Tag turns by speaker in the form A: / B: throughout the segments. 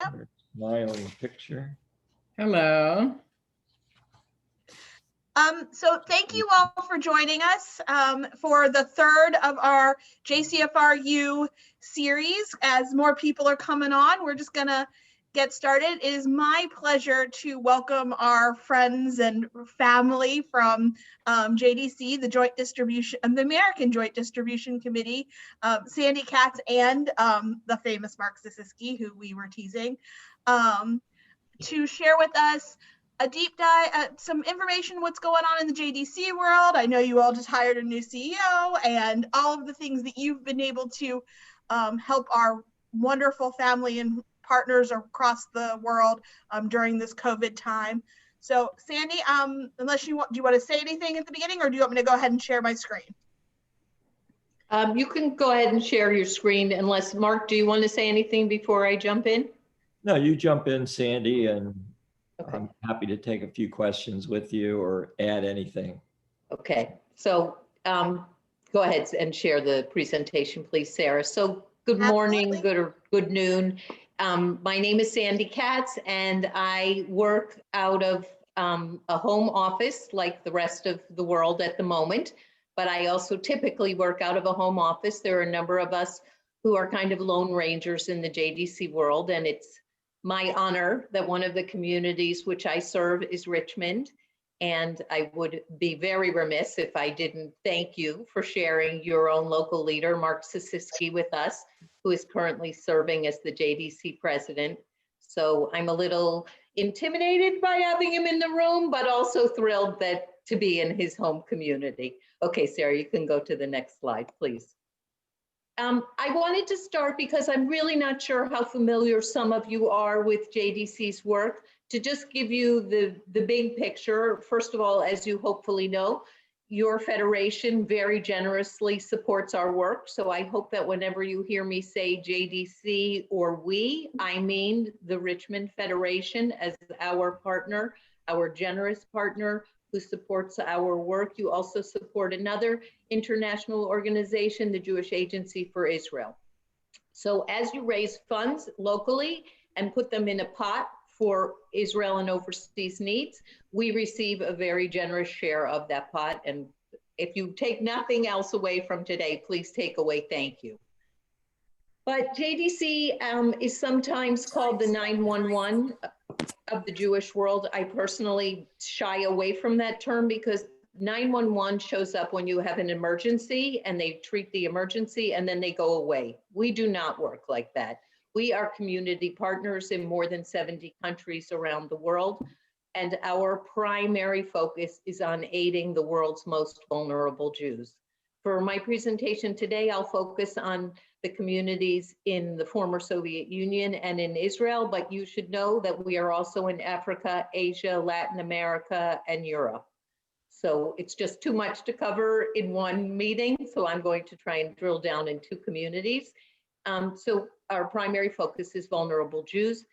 A: Her smiling picture.
B: Hello.
C: So thank you all for joining us for the third of our JCFRU series. As more people are coming on, we're just gonna get started. It is my pleasure to welcome our friends and family from JDC, the Joint Distribution, the American Joint Distribution Committee, Sandy Katz, and the famous Mark Sisiski, who we were teasing, to share with us a deep dive, some information what's going on in the JDC world. I know you all just hired a new CEO and all of the things that you've been able to help our wonderful family and partners across the world during this COVID time. So Sandy, unless do you want to say anything at the beginning, or do you want me to go ahead and share my screen?
D: You can go ahead and share your screen, unless Mark, do you want to say anything before I jump in?
A: No, you jump in, Sandy, and
D: Okay.
A: I'm happy to take a few questions with you or add anything.
D: Okay, so go ahead and share the presentation, please, Sarah. So good morning, good noon. My name is Sandy Katz, and I work out of a home office like the rest of the world at the moment, but I also typically work out of a home office. There are a number of us who are kind of lone rangers in the JDC world, and it's my honor that one of the communities which I serve is Richmond. And I would be very remiss if I didn't thank you for sharing your own local leader, Mark Sisiski, with us, who is currently serving as the JDC president. So I'm a little intimidated by having him in the room, but also thrilled to be in his home community. Okay, Sarah, you can go to the next slide, please. I wanted to start because I'm really not sure how familiar some of you are with JDC's work. To just give you the big picture, first of all, as you hopefully know, your federation very generously supports our work. So I hope that whenever you hear me say JDC or we, I mean the Richmond Federation as our partner, our generous partner who supports our work. You also support another international organization, the Jewish Agency for Israel. So as you raise funds locally and put them in a pot for Israel and overseas needs, we receive a very generous share of that pot. And if you take nothing else away from today, please take away thank you. But JDC is sometimes called the 911 of the Jewish world. I personally shy away from that term because 911 shows up when you have an emergency and they treat the emergency and then they go away. We do not work like that. We are community partners in more than 70 countries around the world, and our primary focus is on aiding the world's most vulnerable Jews. For my presentation today, I'll focus on the communities in the former Soviet Union and in Israel, but you should know that we are also in Africa, Asia, Latin America, and Europe. So it's just too much to cover in one meeting, so I'm going to try and drill down in two communities. So our primary focus is vulnerable Jews,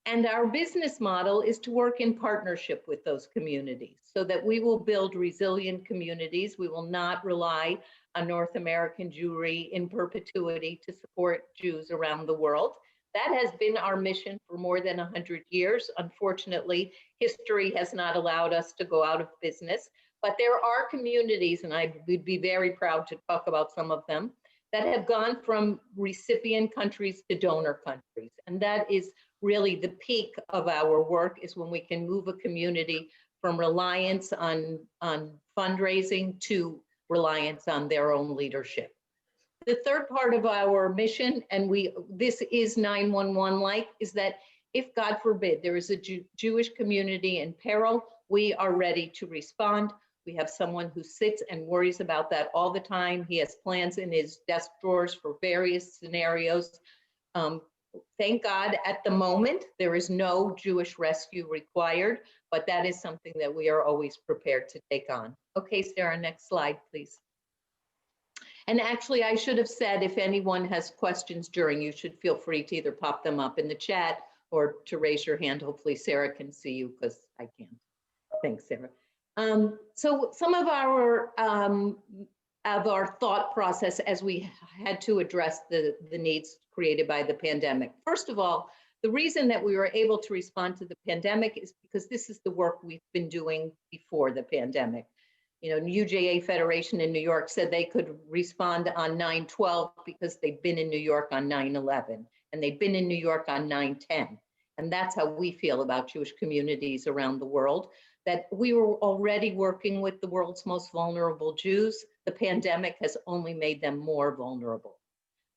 D: and our business model is to work in partnership with those communities so that we will build resilient communities. We will not rely on North American Jewry in perpetuity to support Jews around the world. That has been our mission for more than 100 years. Unfortunately, history has not allowed us to go out of business, but there are communities, and I would be very proud to talk about some of them, that have gone from recipient countries to donor countries. And that is really the peak of our work, is when we can move a community from reliance on fundraising to reliance on their own leadership. The third part of our mission, and this is 911-like, is that if, God forbid, there is a Jewish community in peril, we are ready to respond. We have someone who sits and worries about that all the time. He has plans in his desk drawers for various scenarios. Thank God, at the moment, there is no Jewish rescue required, but that is something that we are always prepared to take on. Okay, Sarah, next slide, please. And actually, I should have said, if anyone has questions during, you should feel free to either pop them up in the chat or to raise your hand. Hopefully Sarah can see you because I can't. Thanks, Sarah. So some of our thought process as we had to address the needs created by the pandemic. First of all, The reason that we were able to respond to the pandemic is because this is the work we've been doing before the pandemic. You know, UJA Federation in New York said they could respond on 9/12 because they've been in New York on 9/11, and they've been in New York on 9/10. And that's how we feel about Jewish communities around the world, that we were already working with the world's most vulnerable Jews. The pandemic has only made them more vulnerable.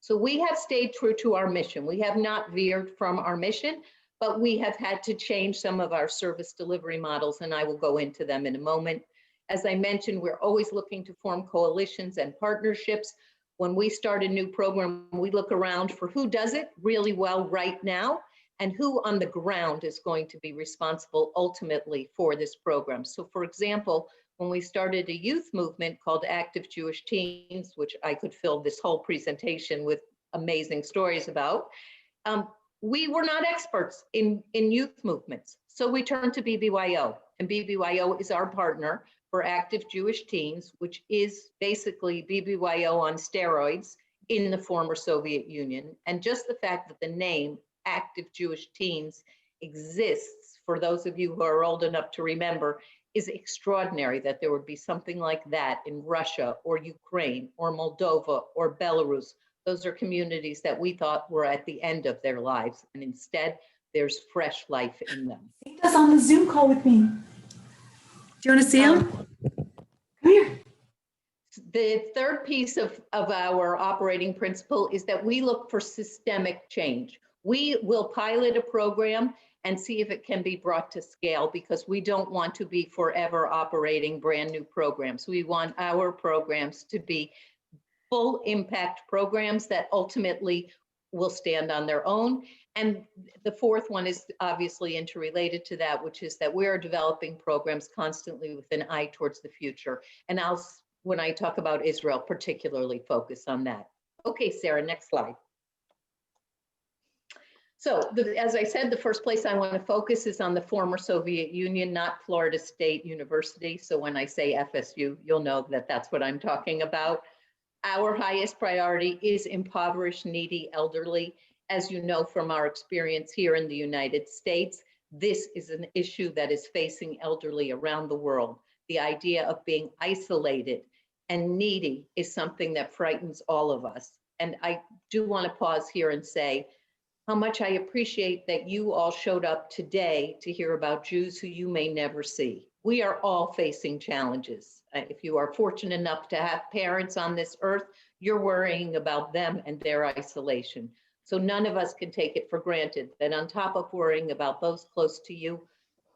D: So we have stayed true to our mission. We have not veered from our mission, but we have had to change some of our service delivery models, and I will go into them in a moment. As I mentioned, we're always looking to form coalitions and partnerships. When we start a new program, we look around for who does it really well right now and who on the ground is going to be responsible ultimately for this program. So for example, when we started a youth movement called Active Jewish Teens, which I could fill this whole presentation with amazing stories about, we were not experts in youth movements. So we turned to BBYO, and BBYO is our partner for Active Jewish Teens, which is basically BBYO on steroids in the former Soviet Union. And just the fact that the name Active Jewish Teens exists, for those of you who are old enough to remember, is extraordinary that there would be something like that in Russia or Ukraine or Moldova or Belarus. Those are communities that we thought were at the end of their lives, and instead there's fresh life in them.
B: He on the Zoom call with me. Do you want to see him? Come here.
D: The third piece of our operating principle is that we look for systemic change. We will pilot a program and see if it can be brought to scale, because we don't want to be forever operating brand new programs. We want our programs to be full impact programs that ultimately will stand on their own. And the fourth one is obviously interrelated to that, which is that we're developing programs constantly with an eye towards the future. And when I talk about Israel, particularly focus on that. Okay, Sarah, next slide. So as I said, the first place I want to focus is on the former Soviet Union, not Florida State University. So when I say FSU, you'll know that that's what I'm talking about. Our highest priority is impoverished, needy, elderly. As you know from our experience here in the United States, this is an issue that is facing elderly around the world. The idea of being isolated and needy is something that frightens all of us. And I do want to pause here and say how much I appreciate that you all showed up today to hear about Jews who you may never see. We are all facing challenges. If you are fortunate enough to have parents on this earth, you're worrying about them and their isolation. So none of us can take it for granted that on top of worrying about those close to you,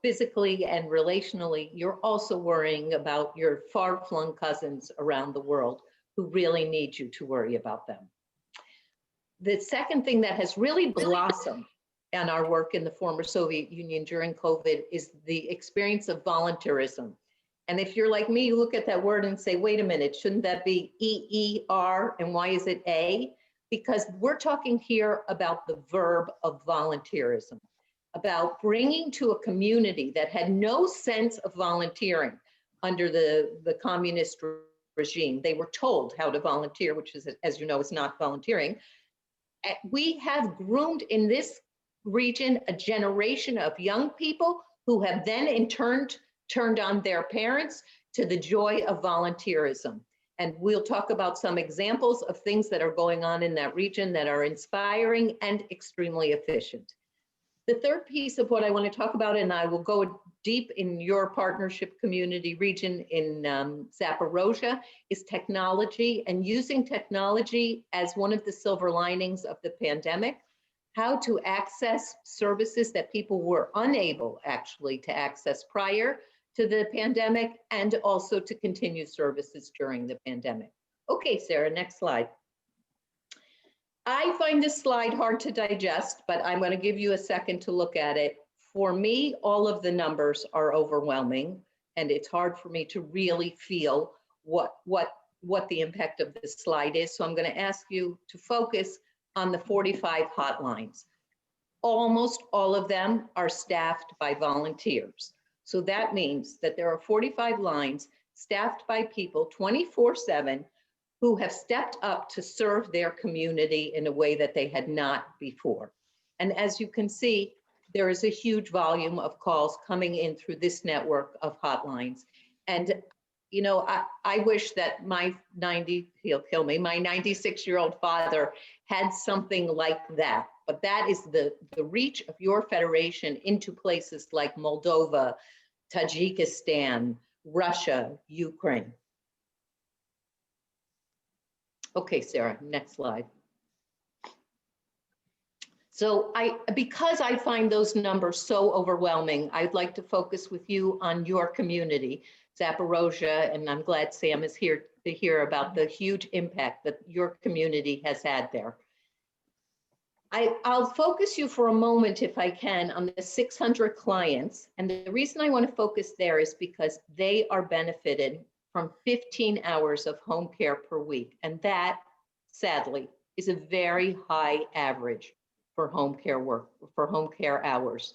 D: physically and relationally, you're also worrying about your far-flung cousins around the world who really need you to worry about them. The second thing that has really blossomed in our work in the former Soviet Union during COVID is the experience of volunteerism. And if you're like me, you look at that word and say, wait a minute, shouldn't that be E-E-R, and why is it A? Because we're talking here about the verb of volunteerism, about bringing to a community that had no sense of volunteering under the communist regime. They were told how to volunteer, which is, as you know, is not volunteering. We have groomed in this region a generation of young people who have then in turn turned on their parents to the joy of volunteerism. And we'll talk about some examples of things that are going on in that region that are inspiring and extremely efficient. The third piece of what I want to talk about, and I will go deep in your partnership community region in Zaporozhye, is technology, and using technology as one of the silver linings of the pandemic, how to access services that people were unable actually to access prior to the pandemic, and also to continue services during the pandemic. Okay, Sarah, next slide. I find this slide hard to digest, but I'm going to give you a second to look at it. For me, all of the numbers are overwhelming, and it's hard for me to really feel what the impact of this slide is. So I'm going to ask you to focus on the 45 hotlines. Almost all of them are staffed by volunteers. So that means that there are 45 lines staffed by people 24/7 who have stepped up to serve their community in a way that they had not before. And as you can see, there is a huge volume of calls coming in through this network of hotlines. And, you know, I wish that my he'll kill me, my 96-year-old father had something like that. But that is the reach of your federation into places like Moldova, Tajikistan, Russia, Ukraine. Okay, Sarah, next slide. So because I find those numbers so overwhelming, I'd like to focus with you on your community, Zaporozhye, and I'm glad Sam is here to hear about the huge impact that your community has had there. I'll focus you for a moment, if I can, on the 600 clients. And the reason I want to focus there is because they are benefited from 15 hours of home care per week. And that, sadly, is a very high average for home care work, for home care hours.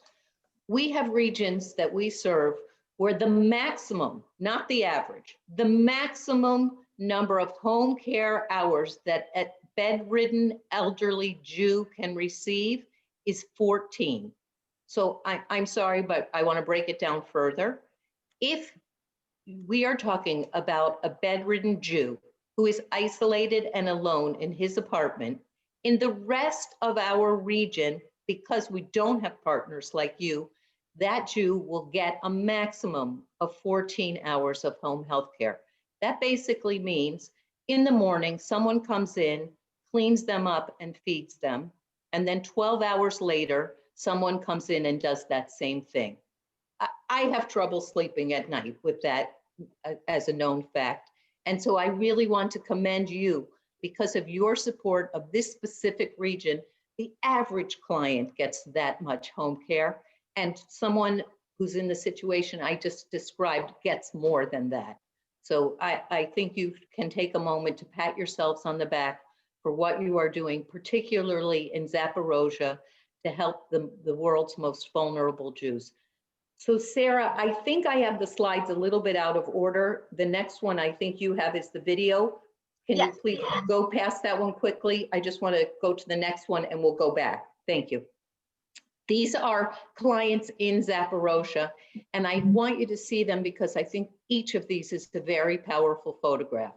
D: We have regions that we serve where the maximum, not the average, the maximum number of home care hours that a bedridden elderly Jew can receive is 14. So I'm sorry, but I want to break it down further. If we are talking about a bedridden Jew who is isolated and alone in his apartment, in the rest of our region, because we don't have partners like you, that Jew will get a maximum of 14 hours of home health care. That basically means in the morning, someone comes in, cleans them up and feeds them. And then 12 hours later, someone comes in and does that same thing. I have trouble sleeping at night with that as a known fact. And so I really want to commend you because of your support of this specific region. The average client gets that much home care, and someone who's in the situation I just described gets more than that. So I think you can take a moment to pat yourselves on the back for what you are doing, particularly in Zaporozhye, to help the world's most vulnerable Jews. So Sarah, I think I have the slides a little bit out of order. The next one I think you have is the video. Can you please go past that one quickly? I just want to go to the next one and we'll go back. Thank you. These are clients in Zaporozhye, and I want you to see them because I think each of these is a very powerful photograph.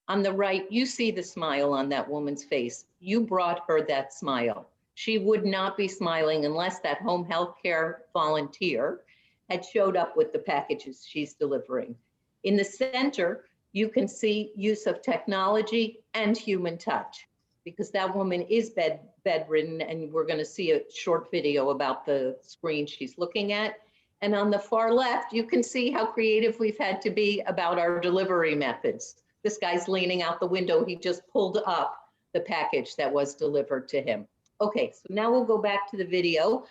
D: On the right, you see the smile on that woman's face. You brought her that smile. She would not be smiling unless that home health care volunteer had showed up with the packages she's delivering. In the center, you can see use of technology and human touch, because that woman is bedridden, and we're going to see a short video about the screen she's looking at. And on the far left, you can see how creative we've had to be about our delivery methods. This guy's leaning out the window. He just pulled up the package that was delivered to him. Okay, so now we'll go back to the video,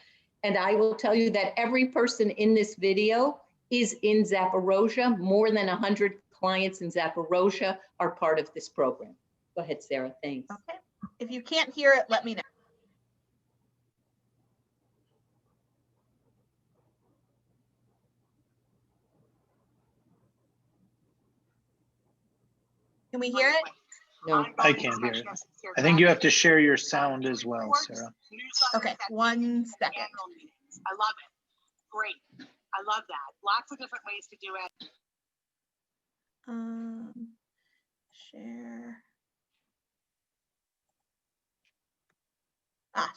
D: and I will tell you that every person in this video is in Zaporozhye. More than 100 clients in Zaporozhye are part of this program. Go ahead, Sarah, thanks.
C: Okay, if you can't hear it, let me know. Can we hear it?
D: No.
E: I can't hear it. I think you have to share your sound as well, Sarah.
C: Okay, 1 second.
F: I love it. Great. I love that. Lots of different ways to do it.
C: Share.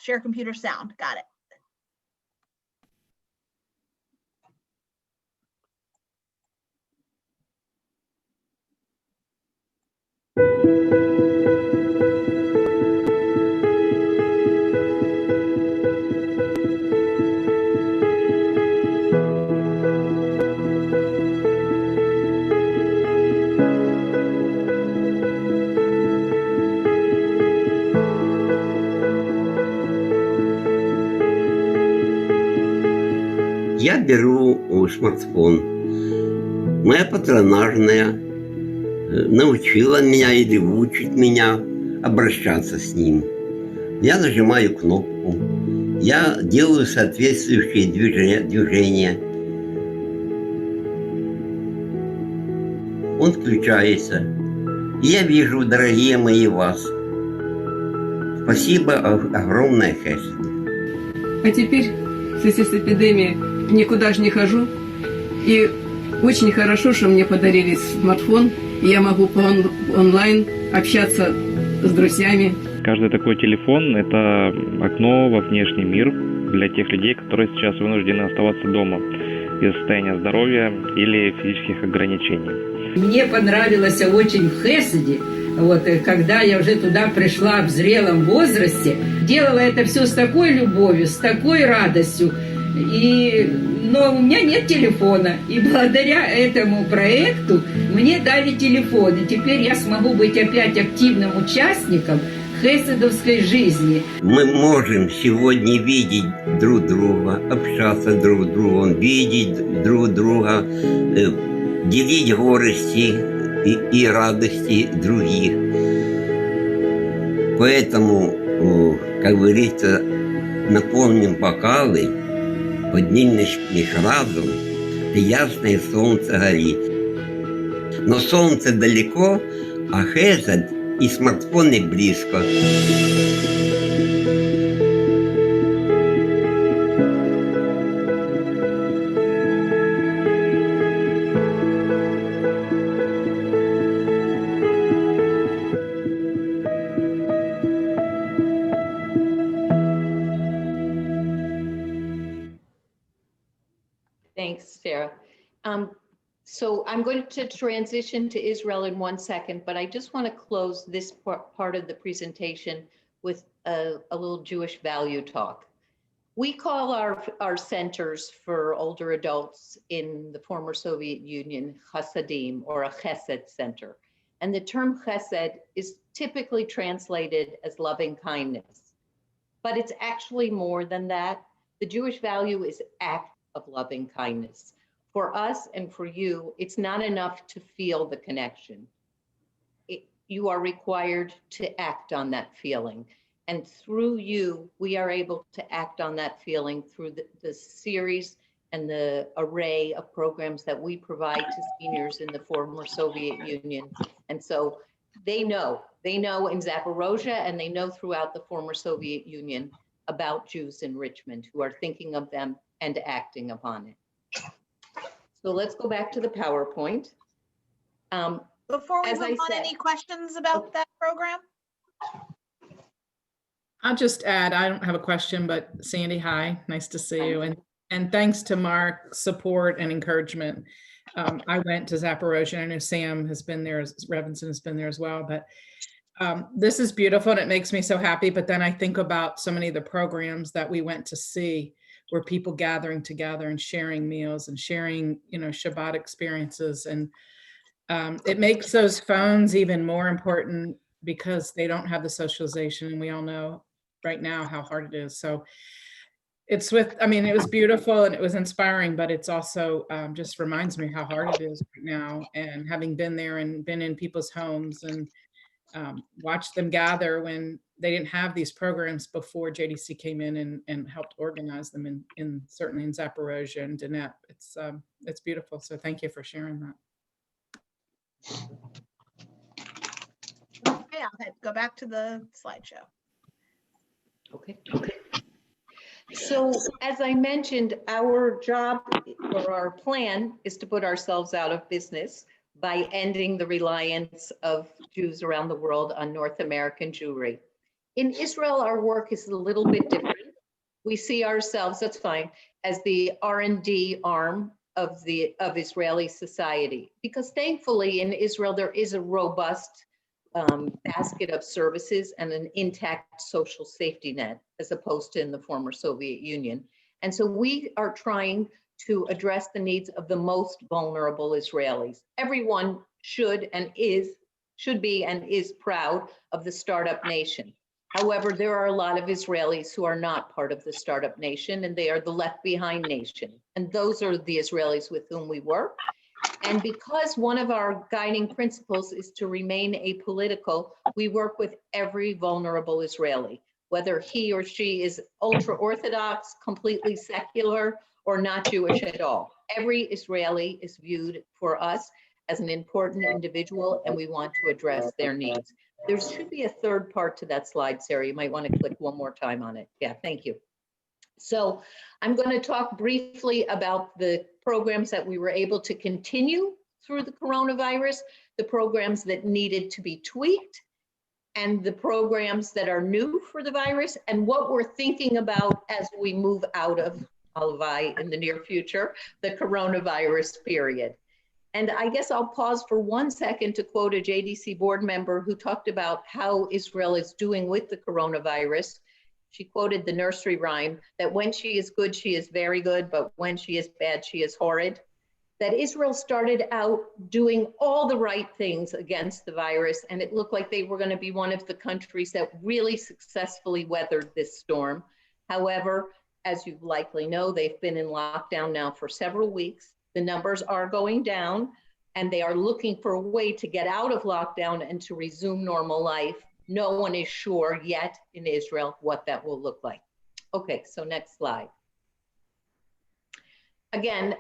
C: Share computer sound. Got it.
G: Я беру смартфон. Моя патронажная научила меня или учит меня обращаться с ним. Я нажимаю кнопку. Я делаю соответствующие движения. Он включается. И я вижу, дорогие мои, вас. Спасибо огромное, Хесед.
H: А теперь, в связи с эпидемией, никуда же не хожу. И очень хорошо, что мне подарили смартфон, и я могу онлайн общаться с друзьями.
I: Каждый такой телефон – это окно во внешний мир для тех людей, которые сейчас вынуждены оставаться дома из-за состояния здоровья или физических ограничений.
J: Мне понравилось очень в Хеседе, вот, когда я уже туда пришла в зрелом возрасте, делала это все с такой любовью, с такой радостью. Но у меня нет телефона, и благодаря этому проекту мне дали телефон, и теперь я смогу быть опять активным участником хеседовской жизни.
G: Мы можем сегодня видеть друг друга, общаться друг с другом, видеть друг друга, делить горести и радости других. Поэтому, как говорится, наполним бокалы, поднимем их разум, и ясное солнце горит. Но солнце далеко, а хесед и смартфоны близко.
D: Thanks, Sarah. So I'm going to transition to Israel in 1 second, but I just want to close this part of the presentation with a little Jewish value talk. We call our centers for older adults in the former Soviet Union Chasadim, or a Chesed center. And the term Chesed is typically translated as loving kindness, but it's actually more than that. The Jewish value is act of loving kindness. For us and for you, it's not enough to feel the connection. You are required to act on that feeling. And through you, we are able to act on that feeling through the series and the array of programs that we provide to seniors in the former Soviet Union. And so they know in Zaporozhye, and they know throughout the former Soviet Union about Jews in Richmond who are thinking of them and acting upon it. So let's go back to the PowerPoint.
C: Before we
D: As I
C: move on,
D: said-
C: any questions about that program?
K: I'll just add, I don't have a question, but Sandy, hi, nice to see you. And thanks to Mark's support and encouragement. I went to Zaporozhye. I know Sam has been there, Revinson has been there as well, but this is beautiful and it makes me so happy. But then I think about so many of the programs that we went to see, where people gathering together and sharing meals and sharing, Shabbat experiences. And it makes those phones even more important because they don't have the socialization. And we all know right now how hard it is. So it was beautiful and it was inspiring, but it's also just reminds me how hard it is right now. And having been there and been in people's homes and watched them gather when they didn't have these programs before JDC came in and helped organize them certainly in Zaporozhye and Donetsk. It's beautiful. So thank you for sharing that.
C: Okay, I'll go back to the slideshow.
D: Okay. So as I mentioned, our job or our plan is to put ourselves out of business by ending the reliance of Jews around the world on North American Jewry. In Israel, our work is a little bit different. We see ourselves, that's fine, as the R&D arm of Israeli society, because thankfully in Israel, there is a robust basket of services and an intact social safety net, as opposed to in the former Soviet Union. And so we are trying to address the needs of the most vulnerable Israelis. Everyone should be and is proud of the startup nation. However, there are a lot of Israelis who are not part of the startup nation, and they are the left behind nation. And those are the Israelis with whom we work. And because one of our guiding principles is to remain apolitical, we work with every vulnerable Israeli, whether he or she is ultra-Orthodox, completely secular, or not Jewish at all. Every Israeli is viewed for us as an important individual, and we want to address their needs. There should be a third part to that slide, Sarah. You might want to click one more time on it. Yeah, thank you. So I'm going to talk briefly about the programs that we were able to continue through the coronavirus, the programs that needed to be tweaked, and the programs that are new for the virus, and what we're thinking about as we move out of in the near future, the coronavirus period. And I guess I'll pause for 1 second to quote a JDC board member who talked about how Israel is doing with the coronavirus. She quoted the nursery rhyme that when she is good, she is very good, but when she is bad, she is horrid. That Israel started out doing all the right things against the virus, and it looked like they were going to be one of the countries that really successfully weathered this storm. However, as you likely know, they've been in lockdown now for several weeks. The numbers are going down, and they are looking for a way to get out of lockdown and to resume normal life. No one is sure yet in Israel what that will look like. Okay, so next slide. Again,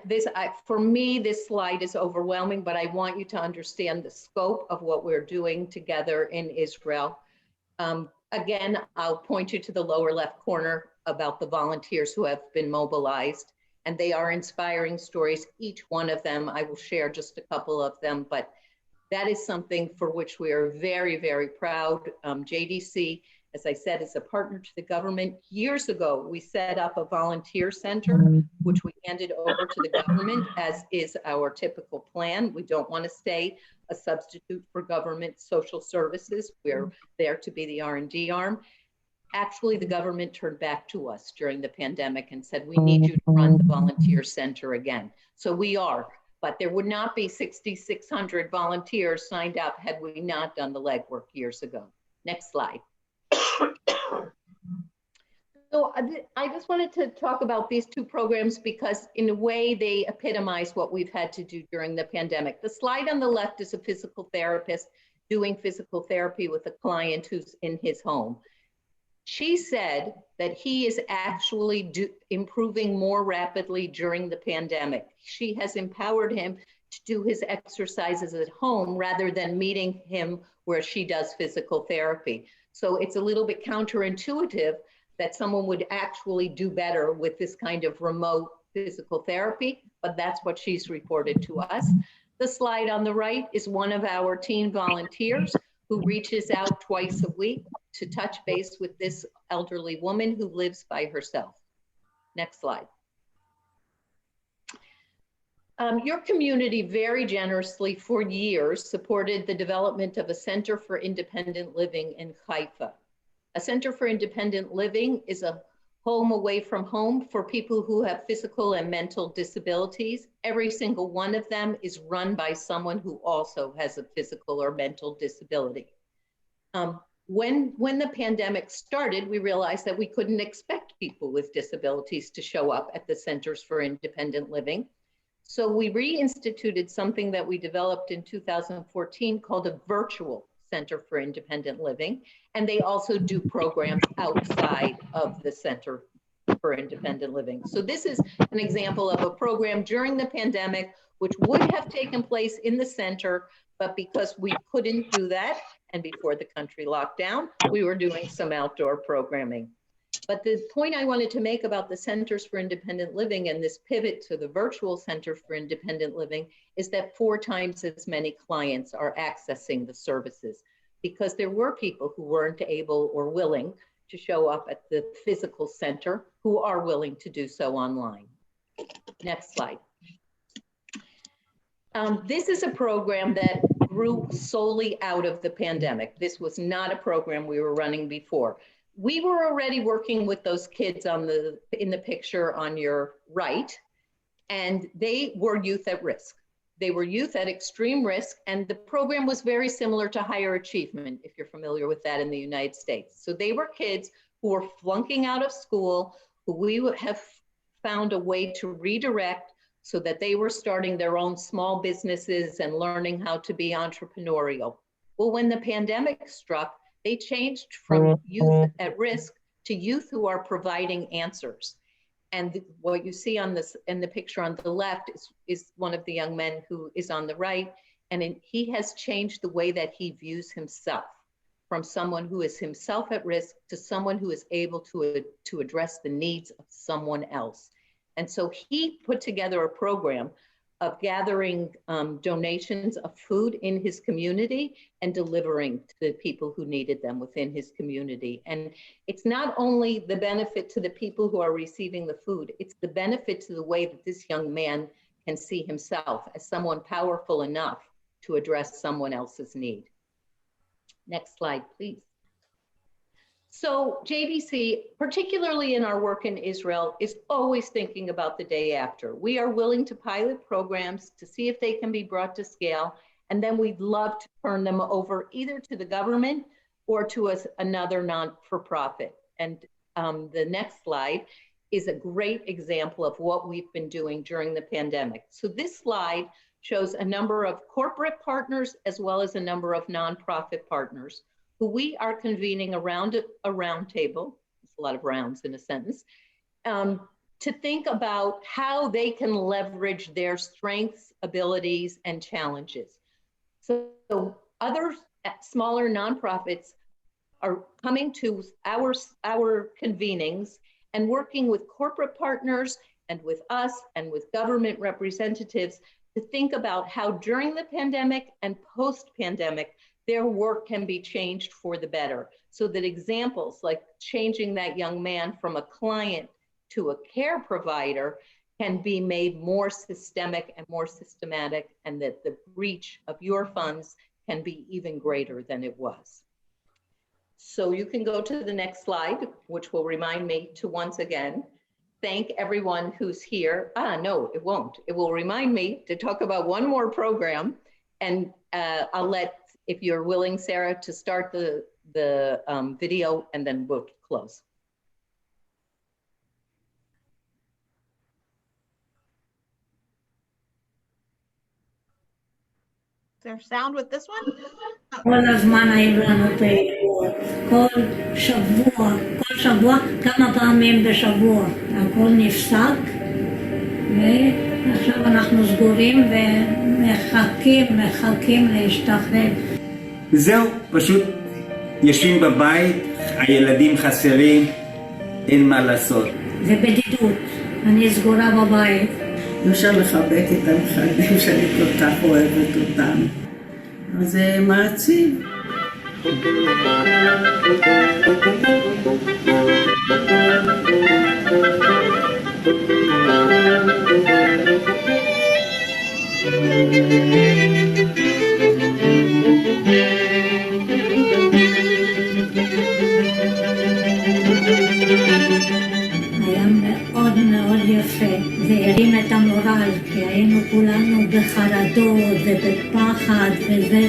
D: for me, this slide is overwhelming, but I want you to understand the scope of what we're doing together in Israel. Again, I'll point you to the lower left corner about the volunteers who have been mobilized, and they are inspiring stories, each one of them. I will share just a couple of them, but that is something for which we are very, very proud. JDC, as I said, is a partner to the government. Years ago, we set up a volunteer center, which we handed over to the government, as is our typical plan. We don't want to stay a substitute for government social services. We're there to be the R&D arm. Actually, the government turned back to us during the pandemic and said, we need you to run the volunteer center again. So we are, but there would not be 6,600 volunteers signed up had we not done the legwork years ago. Next slide. So I just wanted to talk about these two programs because in a way they epitomize what we've had to do during the pandemic. The slide on the left is a physical therapist doing physical therapy with a client who's in his home. She said that he is actually improving more rapidly during the pandemic. She has empowered him to do his exercises at home rather than meeting him where she does physical therapy. So it's a little bit counterintuitive that someone would actually do better with this kind of remote physical therapy, but that's what she's reported to us. The slide on the right is one of our teen volunteers who reaches out twice a week to touch base with this elderly woman who lives by herself. Next slide. Your community very generously for years supported the development of a Center for Independent Living in Haifa. A Center for Independent Living is a home away from home for people who have physical and mental disabilities. Every single one of them is run by someone who also has a physical or mental disability. When the pandemic started, we realized that we couldn't expect people with disabilities to show up at the Centers for Independent Living. So we reinstituted something that we developed in 2014 called a virtual Center for Independent Living. And they also do programs outside of the Center for Independent Living. So this is an example of a program during the pandemic, which would have taken place in the center, but because we couldn't do that, and before the country locked down, we were doing some outdoor programming. But the point I wanted to make about the Centers for Independent Living and this pivot to the virtual Center for Independent Living is that 4 times as many clients are accessing the services because there were people who weren't able or willing to show up at the physical center who are willing to do so online. Next slide. This is a program that grew solely out of the pandemic. This was not a program we were running before. We were already working with those kids in the picture on your right, and they were youth at risk. They were youth at extreme risk, and the program was very similar to Higher Achievement, if you're familiar with that in the United States. So they were kids who were flunking out of school, who we would have found a way to redirect so that they were starting their own small businesses and learning how to be entrepreneurial. Well, when the pandemic struck, they changed from youth at risk to youth who are providing answers. And what you see on this in the picture on the left is one of the young men who is on the right, and he has changed the way that he views himself. from someone who is himself at risk to someone who is able to address the needs of someone else. And so he put together a program of gathering donations of food in his community and delivering to the people who needed them within his community. And it's not only the benefit to the people who are receiving the food, it's the benefit to the way that this young man can see himself as someone powerful enough to address someone else's need. Next slide, please. So JBC, particularly in our work in Israel, is always thinking about the day after. We are willing to pilot programs to see if they can be brought to scale, and then we'd love to turn them over either to the government or to another non-for-profit. And the next slide is a great example of what we've been doing during the pandemic. So this slide shows a number of corporate partners as well as a number of nonprofit partners who we are convening around a round table, it's a lot of rounds in a sentence, to think about how they can leverage their strengths, abilities, and challenges. So other smaller nonprofits are coming to our convenings and working with corporate partners and with us and with government representatives to think about how during the pandemic and post-pandemic, their work can be changed for the better. So that examples like changing that young man from a client to a care provider can be made more systemic and more systematic, and that the reach of your funds can be even greater than it was. So you can go to the next slide, which will remind me to once again thank everyone who's here. No, it won't. It will remind me to talk about one more program, and I'll let, if you're willing, Sarah, to start the video, and then we'll close.
C: Is there sound with this one?
L: כל הזמן היו לנו פעילות, כל שבוע, כמה פעמים בשבוע, הכל נפסק, ועכשיו אנחנו סגורים ומחכים להשתחרר.
M: זהו, פשוט יושבים בבית, הילדים חסרים, אין מה לעשות.
L: זה בדידות, אני סגורה בבית.
N: אפשר לחבק את הנכדים שאני כל כך אוהבת אותם. אז זה מעציב.
L: היה מאוד מאוד יפה, זה הרים את המורל, כי היינו כולנו בחרדות ובפחד, וזה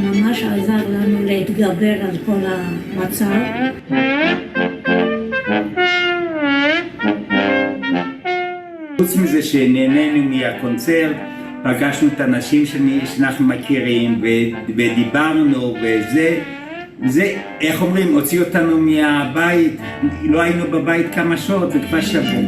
L: ממש עזר לנו להתגבר על כל המצב.
M: חוץ מזה שנהנינו מהקונצרט, פגשנו את האנשים שאנחנו מכירים ודיברנו, וזה, איך אומרים, הוציא אותנו מהבית, לא היינו בבית כמה שעות, זה כבר שווה.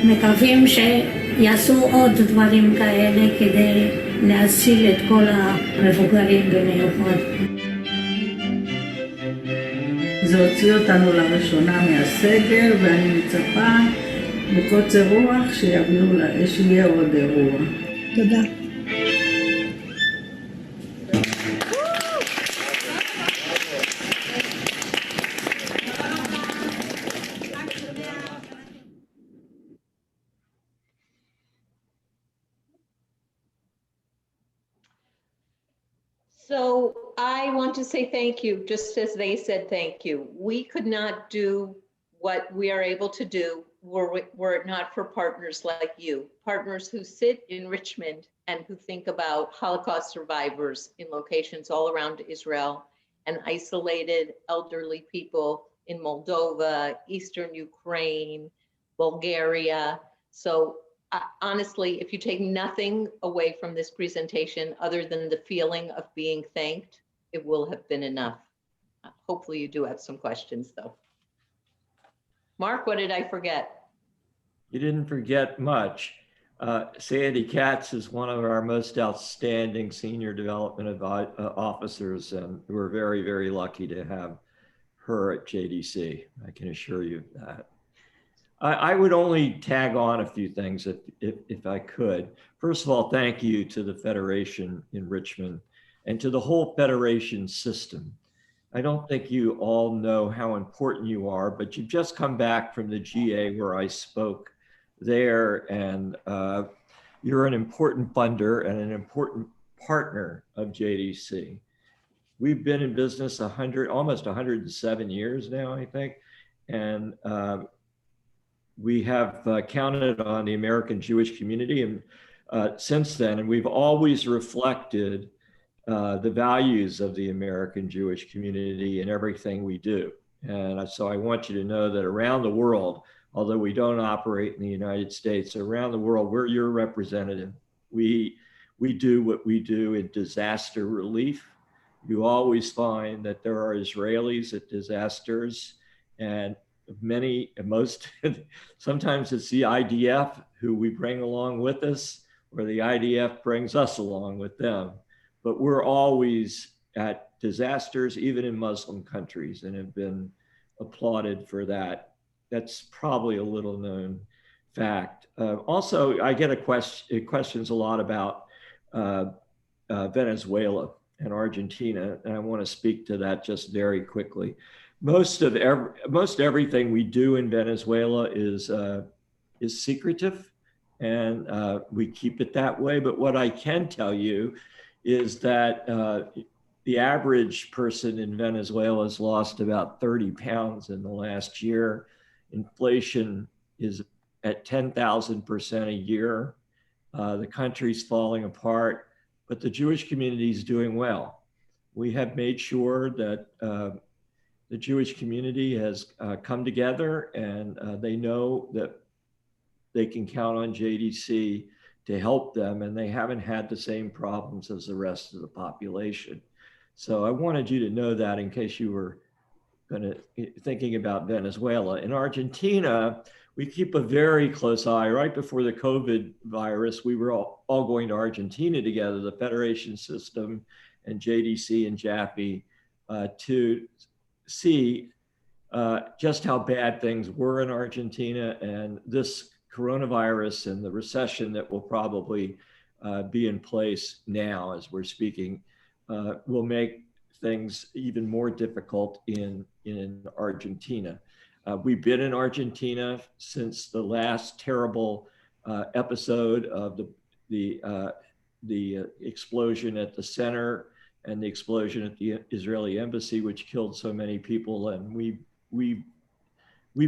L: מקווים שיעשו עוד דברים כאלה כדי להציל את כל המבוגרים במיוחד.
N: זה הוציא אותנו לראשונה מהסגר, ואני מצפה בקוצר רוח שיהיה עוד אירוע.
L: תודה.
D: So I want to say thank you, just as they said thank you. We could not do what we are able to do were it not for partners like you, partners who sit in Richmond and who think about Holocaust survivors in locations all around Israel and isolated elderly people in Moldova, Eastern Ukraine, Bulgaria. So honestly, if you take nothing away from this presentation other than the feeling of being thanked, it will have been enough. Hopefully you do have some questions though. Mark, what did I forget?
A: You didn't forget much. Sandy Katz is one of our most outstanding senior development officers, and we're very, very lucky to have her at JDC. I can assure you that. I would only tag on a few things if I could. First of all, thank you to the Federation in Richmond and to the whole Federation system. I don't think you all know how important you are, but you've just come back from the GA where I spoke there, and you're an important funder and an important partner of JDC. We've been in business almost 107 years now, I think, and we have counted on the American Jewish community and since then, and we've always reflected the values of the American Jewish community in everything we do. And so I want you to know that around the world, although we don't operate in the United States, around the world, we're your representative. We do what we do in disaster relief. You always find that there are Israelis at disasters, and sometimes it's the IDF who we bring along with us, or the IDF brings us along with them. But we're always at disasters, even in Muslim countries, and have been applauded for that. That's probably a little known fact. Also, I get questions a lot about Venezuela and Argentina, and I want to speak to that just very quickly. Most everything we do in Venezuela is secretive, and we keep it that way. But what I can tell you is that the average person in Venezuela has lost about 30 pounds in the last year. Inflation is at 10,000% a year. The country's falling apart, but the Jewish community is doing well. We have made sure that the Jewish community has come together, and they know that they can count on JDC to help them, and they haven't had the same problems as the rest of the population. So I wanted you to know that in case you were thinking about Venezuela. In Argentina, we keep a very close eye. Right before the COVID virus, we were all going to Argentina together, the Federation system and JDC and JAFE, to see just how bad things were in Argentina, and this coronavirus and the recession that will probably be in place now as we're speaking will make things even more difficult in Argentina. We've been in Argentina since the last terrible episode of the explosion at the center and the explosion at the Israeli embassy, which killed so many people. And we've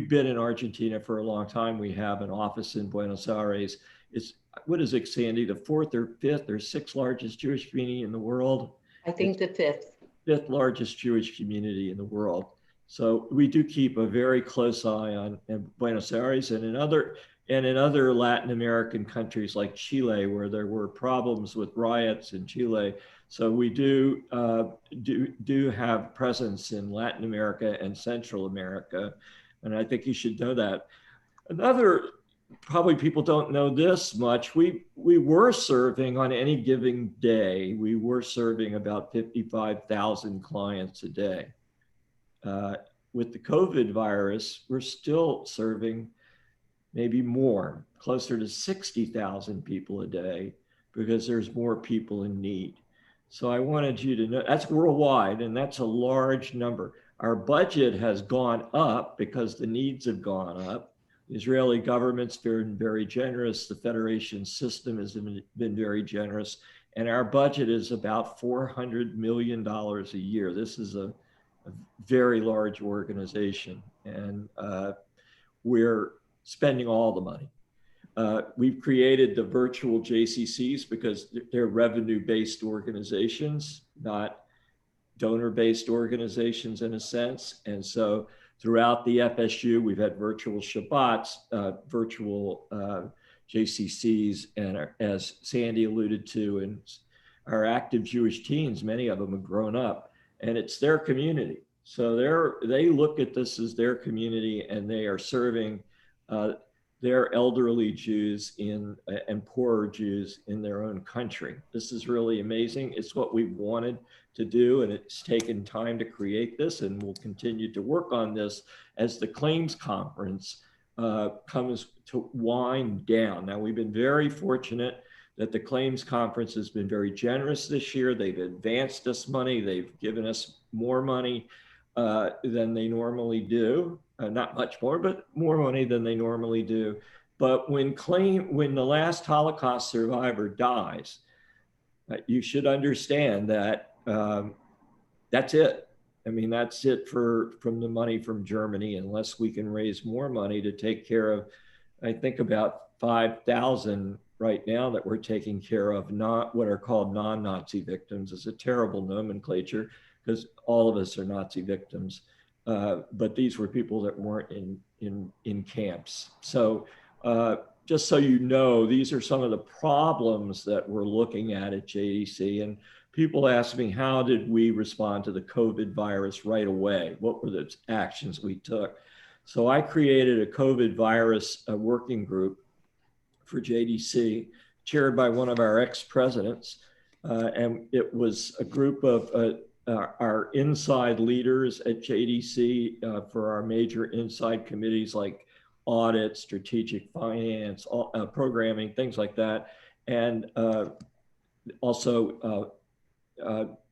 A: been in Argentina for a long time. We have an office in Buenos Aires. It's, what is it, Sandy, the fourth or fifth or sixth largest Jewish community in the world?
D: I think the fifth
A: Largest Jewish community in the world. So we do keep a very close eye on Buenos Aires and in other Latin American countries like Chile, where there were problems with riots in Chile. So we do have presence in Latin America and Central America, and I think you should know that. Probably people don't know this much. We were serving on any given day. We were serving about 55,000 clients a day. With the COVID virus, we're still serving maybe more, closer to 60,000 people a day, because there's more people in need. So I wanted you to know that's worldwide, and that's a large number. Our budget has gone up because the needs have gone up. The Israeli government's been very generous. The Federation system has been very generous. And our budget is about $400 million a year. This is a very large organization, and we're spending all the money. We've created the virtual JCCs because they're revenue-based organizations, not donor-based organizations in a sense. And so throughout the FSU, we've had virtual Shabbats, virtual JCCs, and as Sandy alluded to, and our active Jewish teens, many of them have grown up, and it's their community. So they look at this as their community, and they are serving the their elderly Jews and poorer Jews in their own country. This is really amazing. It's what we wanted to do, and it's taken time to create this, and we'll continue to work on this as the claims conference comes to wind down. Now, we've been very fortunate that the claims conference has been very generous this year. They've advanced us money. They've given us more money than they normally do. Not much more, but more money than they normally do. But when the last Holocaust survivor dies, you should understand that that's it. I mean, that's it from the money from Germany, unless we can raise more money to take care of, I think about 5,000 right now that we're taking care of, not what are called non-Nazi victims. It's a terrible nomenclature because all of us are Nazi victims. But these were people that weren't in camps. So just so you know, these are some of the problems that we're looking at JDC. And people ask me, how did we respond to the COVID virus right away? What were the actions we took? So I created a COVID virus working group for JDC, chaired by one of our ex-presidents. And it was a group of our inside leaders at JDC for our major inside committees like audit, strategic finance, programming, things like that. And also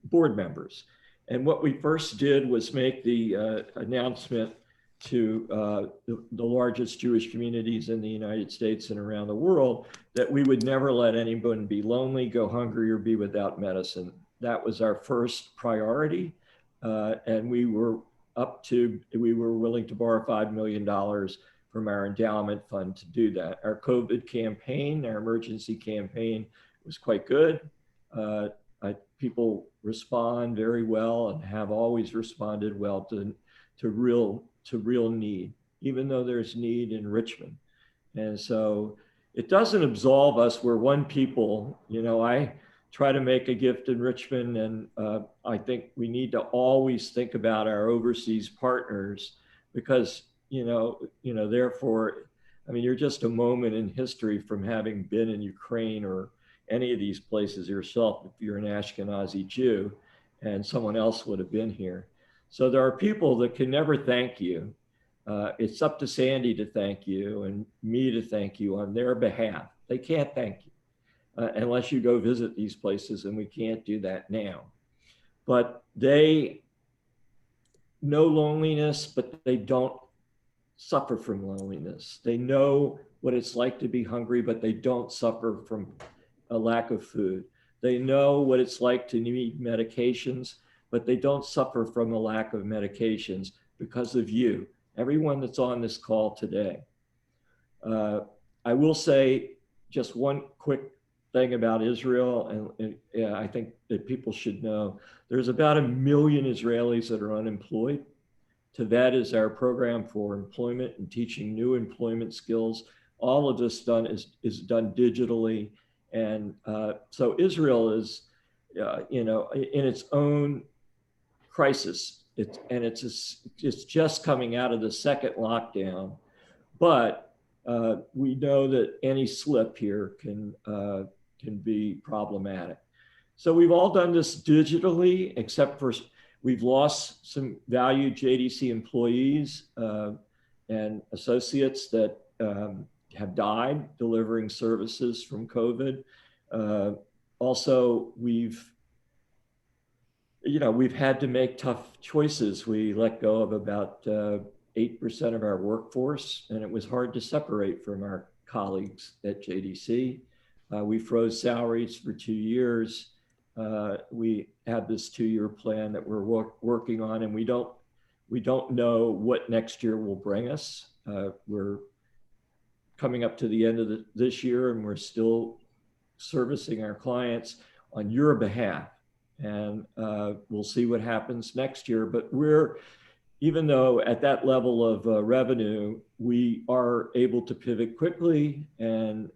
A: board members. And what we first did was make the announcement to the largest Jewish communities in the United States and around the world that we would never let anyone be lonely, go hungry, or be without medicine. That was our first priority. And we were willing to borrow $5 million from our endowment fund to do that. Our COVID campaign, our emergency campaign, was quite good. People respond very well and have always responded well to real need, even though there's need in Richmond. And so it doesn't absolve us. We're one people. You know, I try to make a gift in Richmond, and I think we need to always think about our overseas partners because, therefore, I mean, you're just a moment in history from having been in Ukraine or any of these places yourself if you're an Ashkenazi Jew, and someone else would have been here. So there are people that can never thank you. It's up to Sandy to thank you and me to thank you on their behalf. They can't thank you unless you go visit these places, and we can't do that now. But they know loneliness, but they don't suffer from loneliness. They know what it's like to be hungry, but they don't suffer from a lack of food. They know what it's like to need medications, but they don't suffer from a lack of medications because of you, everyone that's on this call today. I will say just one quick thing about Israel, and I think that people should know, there's about 1 million Israelis that are unemployed. TAVET is our program for employment and teaching new employment skills. All of this is done digitally. And so Israel is, in its own crisis. It's just coming out of the second lockdown, but we know that any slip here can be problematic. So we've all done this digitally, except for we've lost some valued JDC employees and associates that have died delivering services from COVID. Also, we've had to make tough choices. We let go of about 8% of our workforce, and it was hard to separate from our colleagues at JDC. We froze salaries for 2 years. We have this 2-year plan that we're working on, and we don't know what next year will bring us. We're coming up to the end of this year, and we're still servicing our clients on your behalf. And we'll see what happens next year. But even though at that level of revenue, we are able to pivot quickly and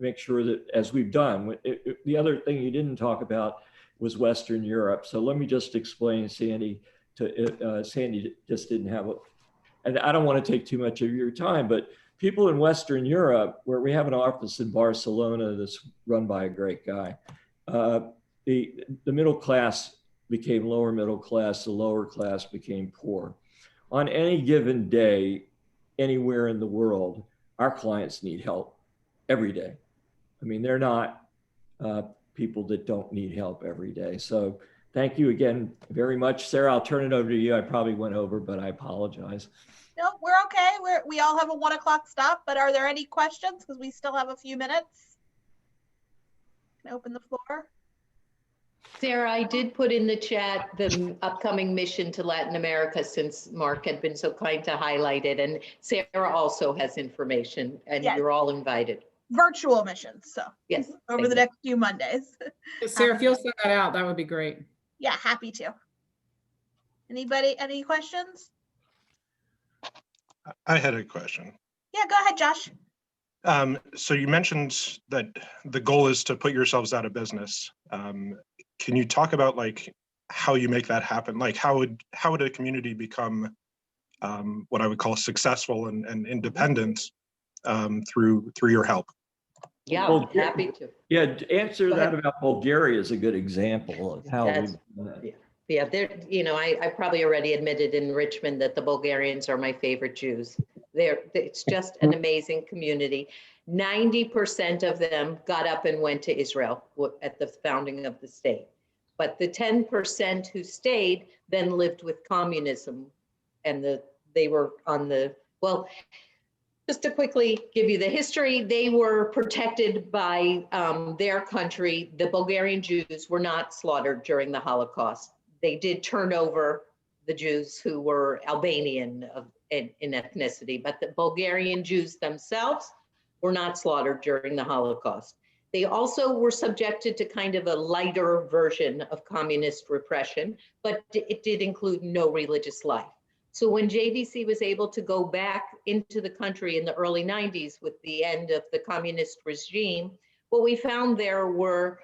A: make sure that, as we've done, the other thing you didn't talk about was Western Europe. So let me just explain, Sandy. Sandy just didn't have and I don't want to take too much of your time, but people in Western Europe, where we have an office in Barcelona that's run by a great guy, the middle class became lower middle class, the lower class became poor. On any given day, anywhere in the world, our clients need help every day. I mean, they're not people that don't need help every day. So thank you again very much. Sarah, I'll turn it over to you. I probably went over, but I apologize.
C: No, we're okay. We all have a 1 o'clock stop, but are there any questions? Because we still have a few minutes. Can I open the floor?
D: Sarah, I did put in the chat the upcoming mission to Latin America, since Mark had been so kind to highlight it. And Sarah also has information, and
C: Yes.
D: you're all invited.
C: Virtual missions, so
D: Yes.
C: over the next few Mondays.
K: Sarah, if you'll send that out, that would be great.
C: Yeah, happy to. Anybody, any questions?
O: I had a question.
C: Yeah, go ahead, Josh.
O: So you mentioned that the goal is to put yourselves out of business. Can you talk about like how you make that happen? Like how would a community become what I would call successful and independent through your help?
D: Yeah,
A: Well,
D: happy to.
A: Yeah, answer
D: Go
A: that
D: ahead.
A: about Bulgaria is a good example of how
D: That's-
A: we've done that.
D: Yeah, there, you know, I probably already admitted in Richmond that the Bulgarians are my favorite Jews. It's just an amazing community. 90% of them got up and went to Israel at the founding of the state. But the 10% who stayed then lived with communism, and they were on the, well, just to quickly give you the history, they were protected by their country. The Bulgarian Jews were not slaughtered during the Holocaust. They did turn over the Jews who were Albanian in ethnicity, but the Bulgarian Jews themselves were not slaughtered during the Holocaust. They also were subjected to kind of a lighter version of communist repression, but it did include no religious life. So when JDC was able to go back into the country in the early 90s with the end of the communist regime, what we found there were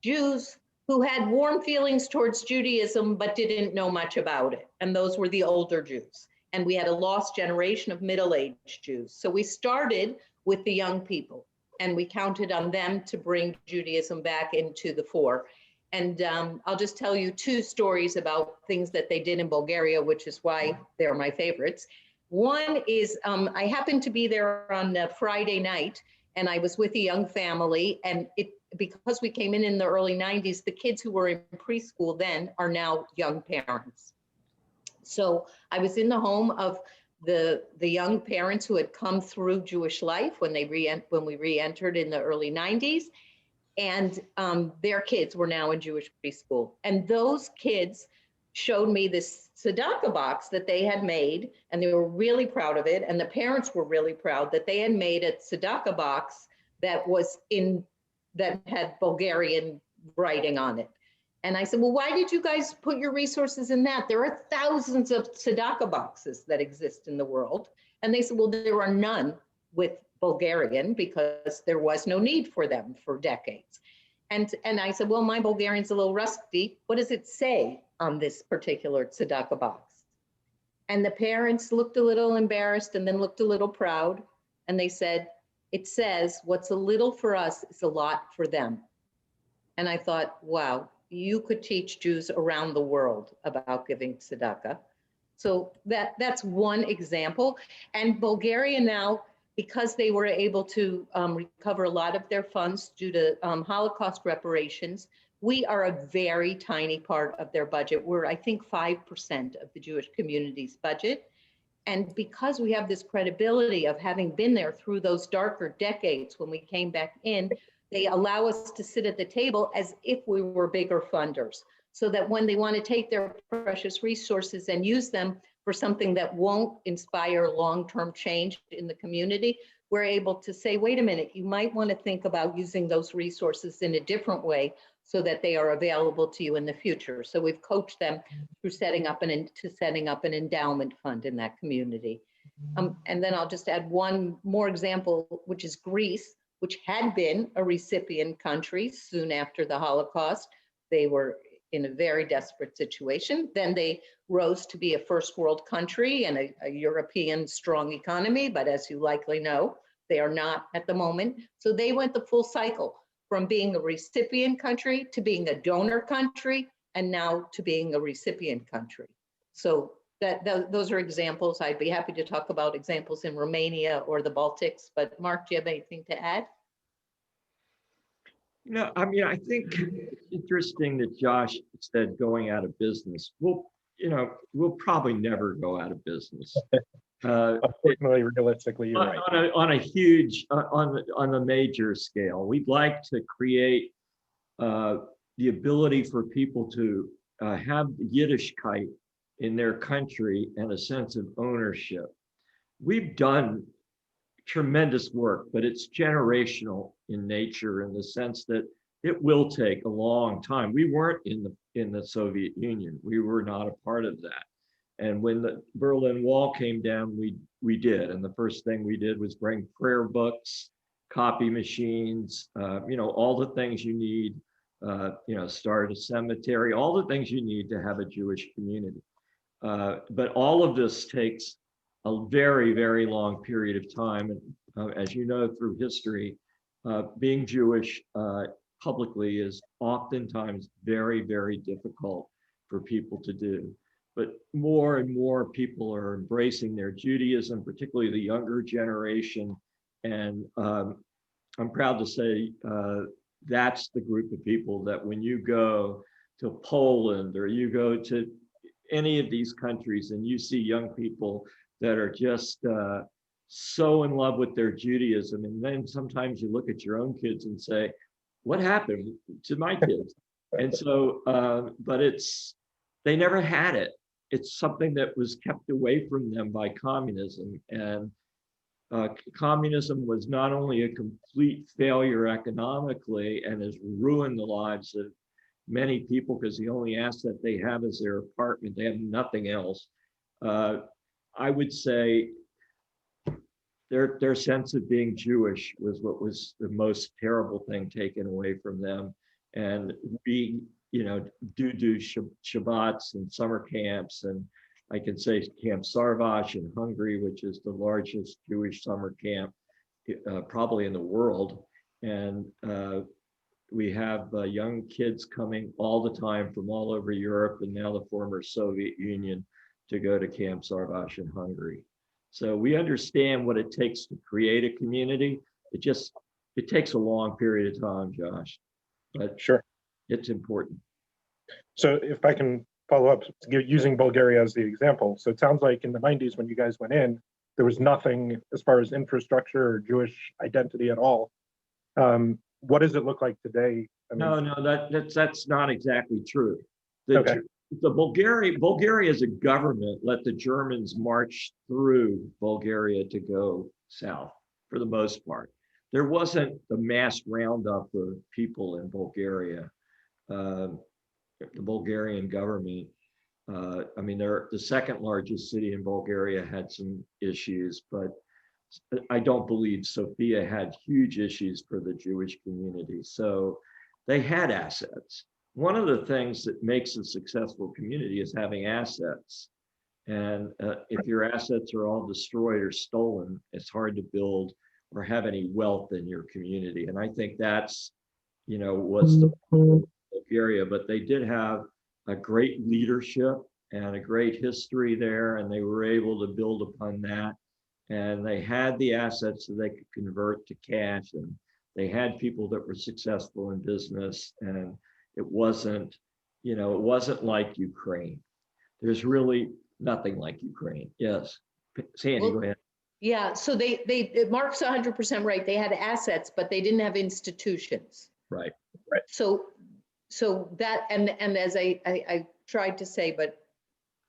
D: Jews who had warm feelings towards Judaism, but didn't know much about it. And those were the older Jews. And we had a lost generation of middle-aged Jews. So we started with the young people, and we counted on them to bring Judaism back into the fore. And I'll just tell you 2 stories about things that they did in Bulgaria, which is why they're my favorites. One is I happened to be there on a Friday night, and I was with a young family, and because we came in the early 90s, the kids who were in preschool then are now young parents. So I was in the home of the young parents who had come through Jewish life when we re-entered in the early 90s, and their kids were now in Jewish preschool. And those kids showed me this tzedakah box that they had made, and they were really proud of it. And the parents were really proud that they had made a tzedakah box that had Bulgarian writing on it. And I said, well, why did you guys put your resources in that? There are thousands of tzedakah boxes that exist in the world. And they said, well, there are none with Bulgarian because there was no need for them for decades. And I said, well, my Bulgarian's a little rusty. What does it say on this particular tzedakah box? And the parents looked a little embarrassed and then looked a little proud. And they said, it says, what's a little for us is a lot for them. And I thought, wow, you could teach Jews around the world about giving tzedakah. So that's one example. And Bulgaria now, because they were able to recover a lot of their funds due to Holocaust reparations, we are a very tiny part of their budget. We're, I think, 5% of the Jewish community's budget. And because we have this credibility of having been there through those darker decades when we came back in, they allow us to sit at the table as if we were bigger funders, so that when they want to take their precious resources and use them for something that won't inspire long-term change in the community, we're able to say, wait a minute, you might want to think about using those resources in a different way so that they are available to you in the future. So we've coached them through setting up an endowment fund in that community. And then I'll just add one more example, which is Greece, which had been a recipient country soon after the Holocaust. They were in a very desperate situation. Then they rose to be a first world country and a European strong economy, but as you likely know, they are not at the moment. So they went the full cycle from being a recipient country to being a donor country, and now to being a recipient country. So those are examples. I'd be happy to talk about examples in Romania or the Baltics, but Mark, do you have anything to add?
A: No, I mean, I think it's interesting that Josh said going out of business. We'll probably never go out of business.
O: Unfortunately, realistically, you're right.
A: On a huge, on a major scale, we'd like to create the ability for people to have Yiddishkeit in their country and a sense of ownership. We've done tremendous work, but it's generational in nature in the sense that it will take a long time. We weren't in the Soviet Union. We were not a part of that. And when the Berlin Wall came down, we did. And the first thing we did was bring prayer books, copy machines, all the things you need, start a cemetery, all the things you need to have a Jewish community. But all of this takes a very, very long period of time. And as you know, through history, being Jewish publicly is oftentimes very, very difficult for people to do. But more and more people are embracing their Judaism, particularly the younger generation. And I'm proud to say that's the group of people that when you go to Poland or you go to any of these countries and you see young people that are just so in love with their Judaism. And then sometimes you look at your own kids and say, what happened to my kids? And so, but they never had it. It's something that was kept away from them by communism. And communism was not only a complete failure economically and has ruined the lives of many people because the only asset they have is their apartment. They have nothing else. I would say their sense of being Jewish was what was the most terrible thing taken away from them. And we, do Shabbats and summer camps. And I can say Camp Sarvash in Hungary, which is the largest Jewish summer camp probably in the world. And we have young kids coming all the time from all over Europe and now the former Soviet Union to go to Camp Sarvash in Hungary. So we understand what it takes to create a community. It takes a long period of time, Josh, but
O: sure,
A: it's important.
O: So if I can follow up using Bulgaria as the example. So it sounds like in the 90s when you guys went in, there was nothing as far as infrastructure or Jewish identity at all. What does it look like today?
A: No, that's not exactly true.
O: Okay.
A: The Bulgaria as a government let the Germans march through Bulgaria to go south for the most part. There wasn't the mass roundup of people in Bulgaria. The Bulgarian government, they're the second largest city in Bulgaria, had some issues, but I don't believe Sofia had huge issues for the Jewish community. So they had assets. One of the things that makes a successful community is having assets. And if your assets are all destroyed or stolen, it's hard to build or have any wealth in your community. And I think that's, what's the problem with Bulgaria. But they did have a great leadership and a great history there, and they were able to build upon that. And they had the assets that they could convert to cash, and they had people that were successful in business. And it wasn't like Ukraine. There's really nothing like Ukraine. Yes, Sandy, go ahead.
D: Yeah, so Mark's 100% right. They had assets, but they didn't have institutions.
A: Right.
D: So that, and as I tried to say, but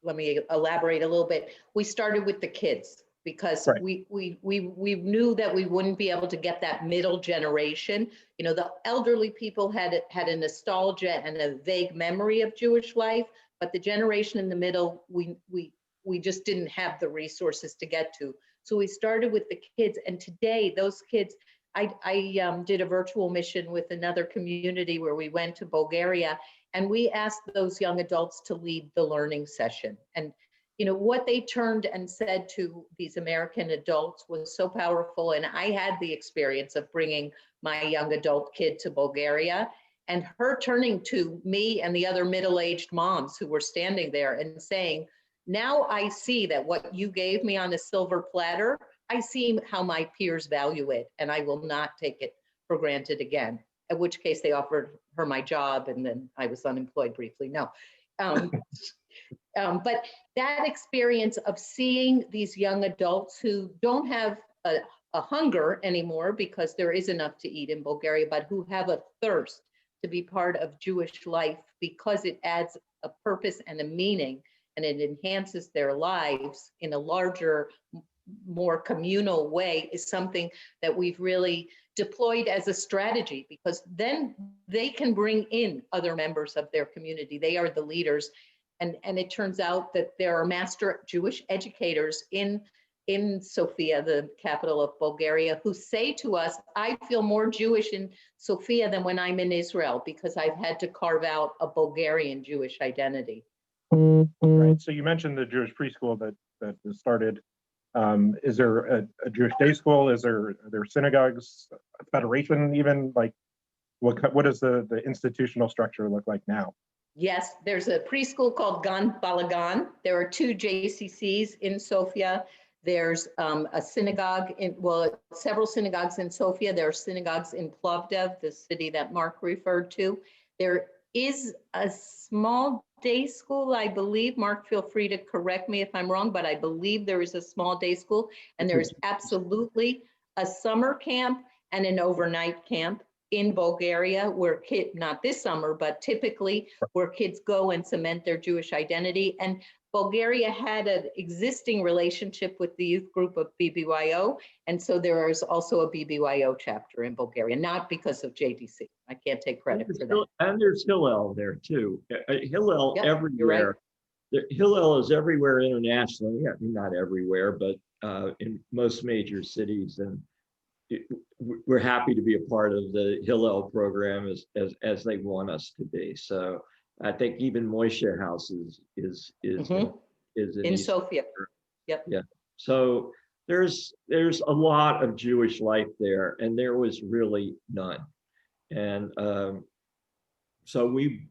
D: let me elaborate a little bit. We started with the kids because we knew that we wouldn't be able to get that middle generation. The elderly people had a nostalgia and a vague memory of Jewish life, but the generation in the middle, we just didn't have the resources to get to. So we started with the kids, and today those kids, I did a virtual mission with another community where we went to Bulgaria, And we asked those young adults to lead the learning session. And what they turned and said to these American adults was so powerful. And I had the experience of bringing my young adult kid to Bulgaria, and her turning to me and the other middle-aged moms who were standing there and saying, now I see that what you gave me on a silver platter, I see how my peers value it, and I will not take it for granted again. At which case they offered her my job, and then I was unemployed briefly. No. But that experience of seeing these young adults who don't have a hunger anymore because there is enough to eat in Bulgaria, but who have a thirst to be part of Jewish life because it adds a purpose and a meaning, and it enhances their lives in a larger, more communal way, is something that we've really deployed as a strategy, because then they can bring in other members of their community. They are the leaders. And it turns out that there are master Jewish educators in Sofia, the capital of Bulgaria, who say to us, I feel more Jewish in Sofia than when I'm in Israel, because I've had to carve out a Bulgarian Jewish identity.
O: Right. So you mentioned the Jewish preschool that was started. Is there a Jewish day school? Are there synagogues, a federation even? Like, what does the institutional structure look like now?
D: Yes, there's a preschool called Gan Balagan. There are 2 JCCs in Sofia. There's a synagogue several synagogues in Sofia. There are synagogues in Plovdiv, the city that Mark referred to. There is a small day school, I believe. Mark, feel free to correct me if I'm wrong, but I believe there is a small day school, and there is absolutely a summer camp and an overnight camp in Bulgaria where not this summer, but typically where kids go and cement their Jewish identity. And Bulgaria had an existing relationship with the youth group of BBYO. And so there is also a BBYO chapter in Bulgaria, not because of JDC. I can't take credit for that.
A: And there's Hillel there too. Hillel everywhere.
D: Right.
A: Hillel is everywhere internationally. I mean, not everywhere, but in most major cities. And we're happy to be a part of the Hillel program as they want us to be. So I think even Moshe House is
D: in Sofia. Yep.
A: Yeah. So there's a lot of Jewish life there, and there was really none. And so we,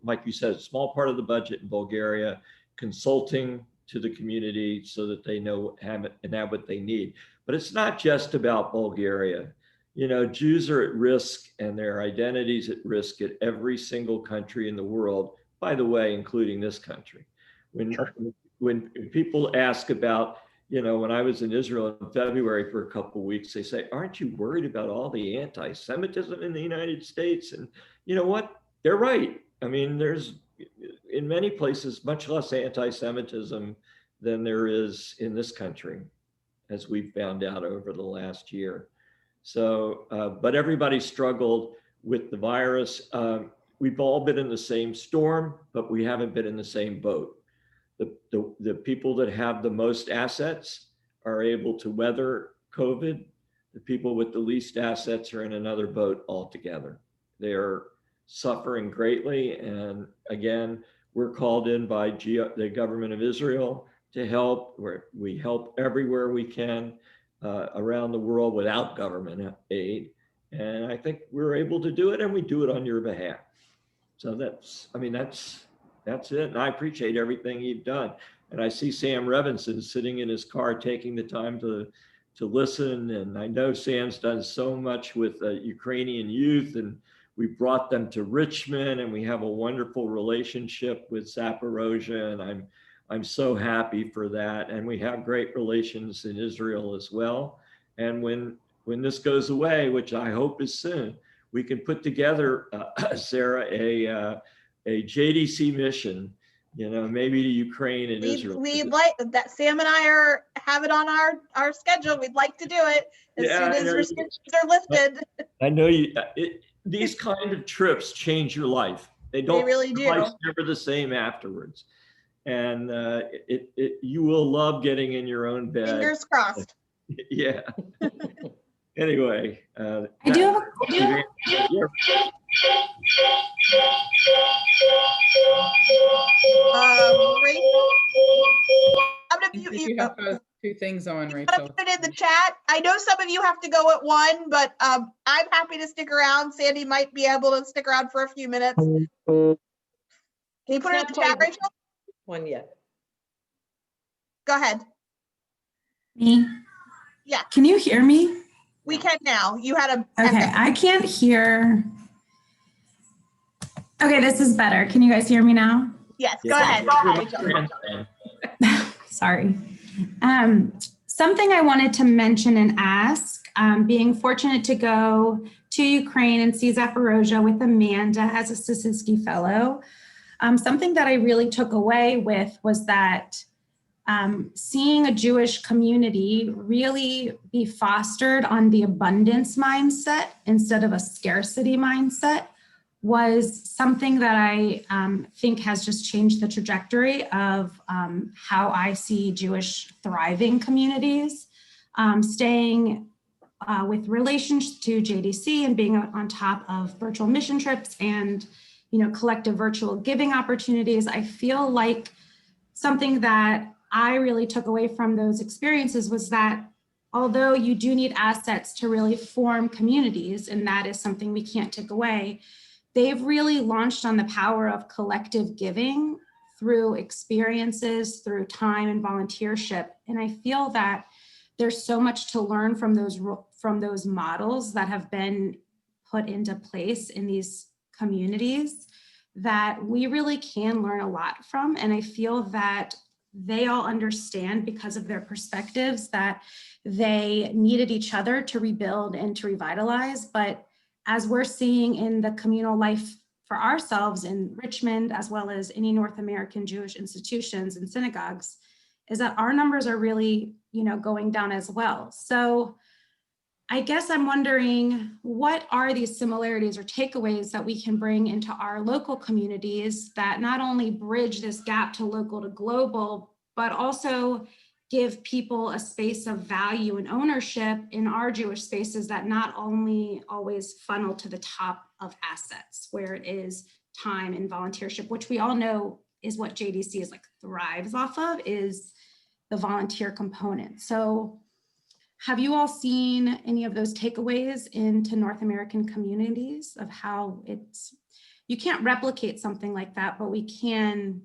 A: like you said, a small part of the budget in Bulgaria, consulting to the community so that they know have what they need. But it's not just about Bulgaria. Jews are at risk and their identities at risk at every single country in the world, by the way, including this country. When people ask about, when I was in Israel in February for a couple of weeks, they say, aren't you worried about all the anti-Semitism in the United States? And you know what? They're right. I mean, there's in many places much less anti-Semitism than there is in this country, as we found out over the last year. So, but everybody struggled with the virus. We've all been in the same storm, but we haven't been in the same boat. The people that have the most assets are able to weather COVID. The people with the least assets are in another boat altogether. They are suffering greatly. And again, we're called in by the government of Israel to help. We help everywhere we can around the world without government aid. And I think we're able to do it, and we do it on your behalf. So that's it. And I appreciate everything you've done. And I see Sam Revinson sitting in his car, taking the time to listen. And I know Sam's done so much with Ukrainian youth, and we brought them to Richmond, and we have a wonderful relationship with Zaporozhye, and I'm so happy for that. And we have great relations in Israel as well. And when this goes away, which I hope is soon, we can put together, Sarah, a JDC mission, maybe to Ukraine and Israel.
C: We'd like that. Sam and I have it on our schedule. We'd like to do it as soon as restrictions are lifted.
A: I know these kind of trips change your life. They really do. Life's never the same afterwards. And you will love getting in your own bed.
C: Fingers crossed.
A: Yeah. Anyway,
B: I do have
C: Rachel? I'm gonna
K: I
C: mute
K: think
C: you.
K: you have both two things on,
C: I'm
K: Rachel.
C: gonna put it in the chat. I know some of you have to go at 1, but I'm happy to stick around. Sandy might be able to stick around for a few minutes. Can you put it in the chat, Rachel?
D: One yet.
C: Go ahead.
B: Me?
C: Yeah,
B: Can you hear me?
C: we can now. You had a
B: Okay,
C: echo.
B: I can't hear. Okay, this is better. Can you guys hear me now?
C: Yes, go
A: Yeah.
C: ahead, Rachel.
B: Sorry. Something I wanted to mention and ask, being fortunate to go to Ukraine and see Zaporozhye with Amanda as a Sisinsky Fellow, something that I really took away with was that seeing a Jewish community really be fostered on the abundance mindset instead of a scarcity mindset was something that I think has just changed the trajectory of how I see Jewish thriving communities, staying with relations to JDC and being on top of virtual mission trips and, collective virtual giving opportunities. I feel like something that I really took away from those experiences was that although you do need assets to really form communities, and that is something we can't take away, they've really launched on the power of collective giving through experiences, through time and volunteership. And I feel that there's so much to learn from those models that have been put into place in these communities that we really can learn a lot from. And I feel that they all understand, because of their perspectives, that they needed each other to rebuild and to revitalize. But as we're seeing in the communal life for ourselves in Richmond, as well as any North American Jewish institutions and synagogues, is that our numbers are really, going down as well. So I guess I'm wondering, what are these similarities or takeaways that we can bring into our local communities that not only bridge this gap to local to global, but also give people a space of value and ownership in our Jewish spaces that not only always funnel to the top of assets, where it is time and volunteership, which we all know is what JDC is thrives off of, is the volunteer component. So have you all seen any of those takeaways into North American communities of how you can't replicate something like that, but we can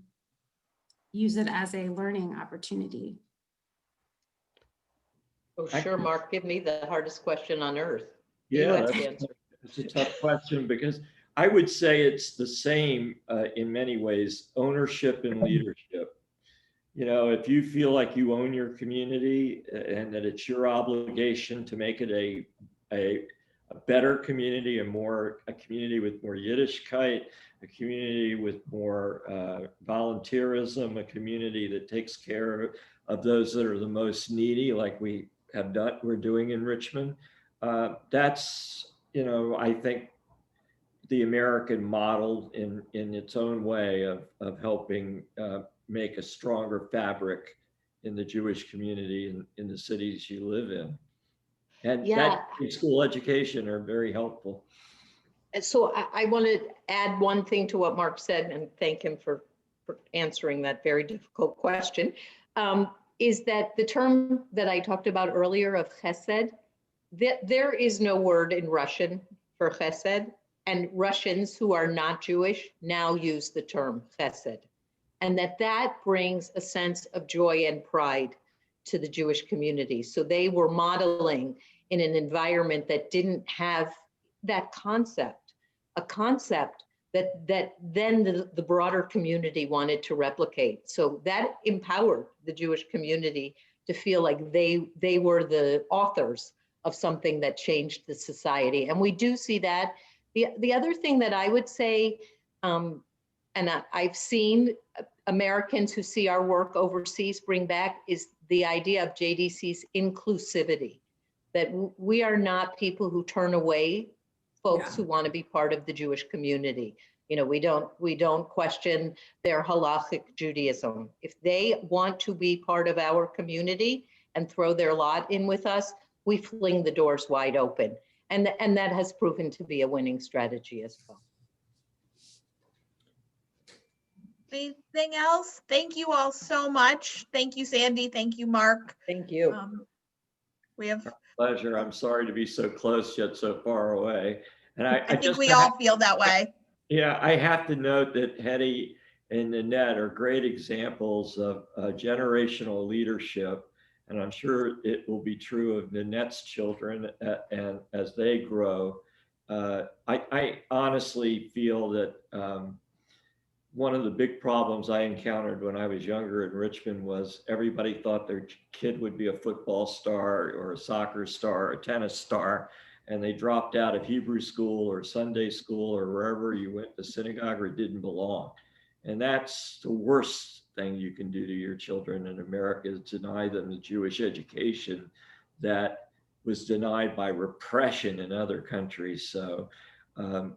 B: use it as a learning opportunity?
D: Oh, sure, Mark, give me the hardest question on earth.
A: Yeah, that's a tough question, because I would say it's the same in many ways, ownership and leadership. If you feel like you own your community and that it's your obligation to make it a better community, a community with more Yiddishkeit, a community with more volunteerism, a community that takes care of those that are the most needy, like we're doing in Richmond. That's, I think, the American model in its own way of helping make a stronger fabric in the Jewish community in the cities you live in. And that school education are very helpful.
D: And so I want to add one thing to what Mark said and thank him for answering that very difficult question, is that the term that I talked about earlier of chesed, there is no word in Russian for chesed, and Russians who are not Jewish now use the term chesed. And that brings a sense of joy and pride to the Jewish community. So they were modeling in an environment that didn't have that concept, a concept that then the broader community wanted to replicate. So that empowered the Jewish community to feel like they were the authors of something that changed the society. And we do see that. The other thing that I would say, and I've seen Americans who see our work overseas bring back, is the idea of JDC's inclusivity, that we are not people who turn away folks who want to be part of the Jewish community. We don't question their halachic Judaism. If they want to be part of our community and throw their lot in with us, we fling the doors wide open. And that has proven to be a winning strategy as well.
C: Anything else? Thank you all so much. Thank you, Sandy. Thank you, Mark.
D: Thank you.
C: We have.
A: Pleasure. I'm sorry to be so close yet so far away. And I
C: think
A: just
C: we all feel that way.
A: Yeah, I have to note that Hetty and Nanette are great examples of generational leadership. And I'm sure it will be true of Nanette's children and as they grow. I honestly feel that one of the big problems I encountered when I was younger in Richmond was everybody thought their kid would be a football star or a soccer star or a tennis star. And they dropped out of Hebrew school or Sunday school or wherever you went to synagogue or didn't belong. And that's the worst thing you can do to your children in America, is deny them the Jewish education that was denied by repression in other countries. So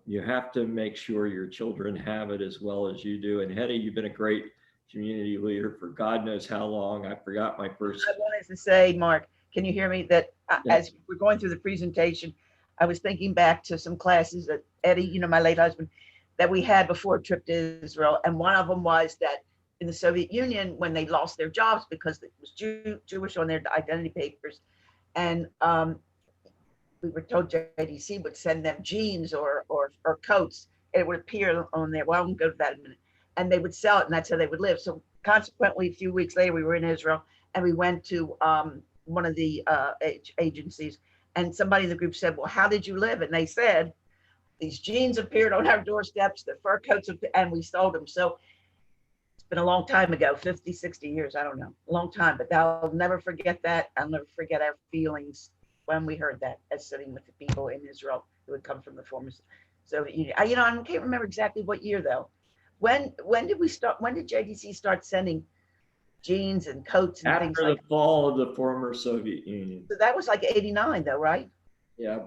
A: you have to make sure your children have it as well as you do. And Hetty, you've been a great community leader for God knows how long. I forgot my first.
P: I wanted to say, Mark, can you hear me? That
A: Yeah.
P: as we're going through the presentation, I was thinking back to some classes that Eddie, you know, my late husband, that we had before a trip to Israel. And one of them was that in the Soviet Union, when they lost their jobs because it was Jewish on their identity papers, and we were told JDC would send them jeans or coats. It would appear on there. Well, I won't go to that in a minute. And they would sell it, and that's how they would live. So consequently, a few weeks later, we were in Israel, and we went to one of the agencies, and somebody in the group said, well, how did you live? And they said, these jeans appeared on our doorsteps, the fur coats, and we sold them. So it's been a long time ago, 50, 60 years, I don't know, a long time, but I'll never forget that. I'll never forget our feelings when we heard that, as sitting with the people in Israel who had come from the former Soviet Union. I can't remember exactly what year though. When did we start? When did JDC start sending jeans and coats and things
A: After
P: like
A: the fall of the former Soviet Union.
P: So that was like 89 though, right?
A: Yeah.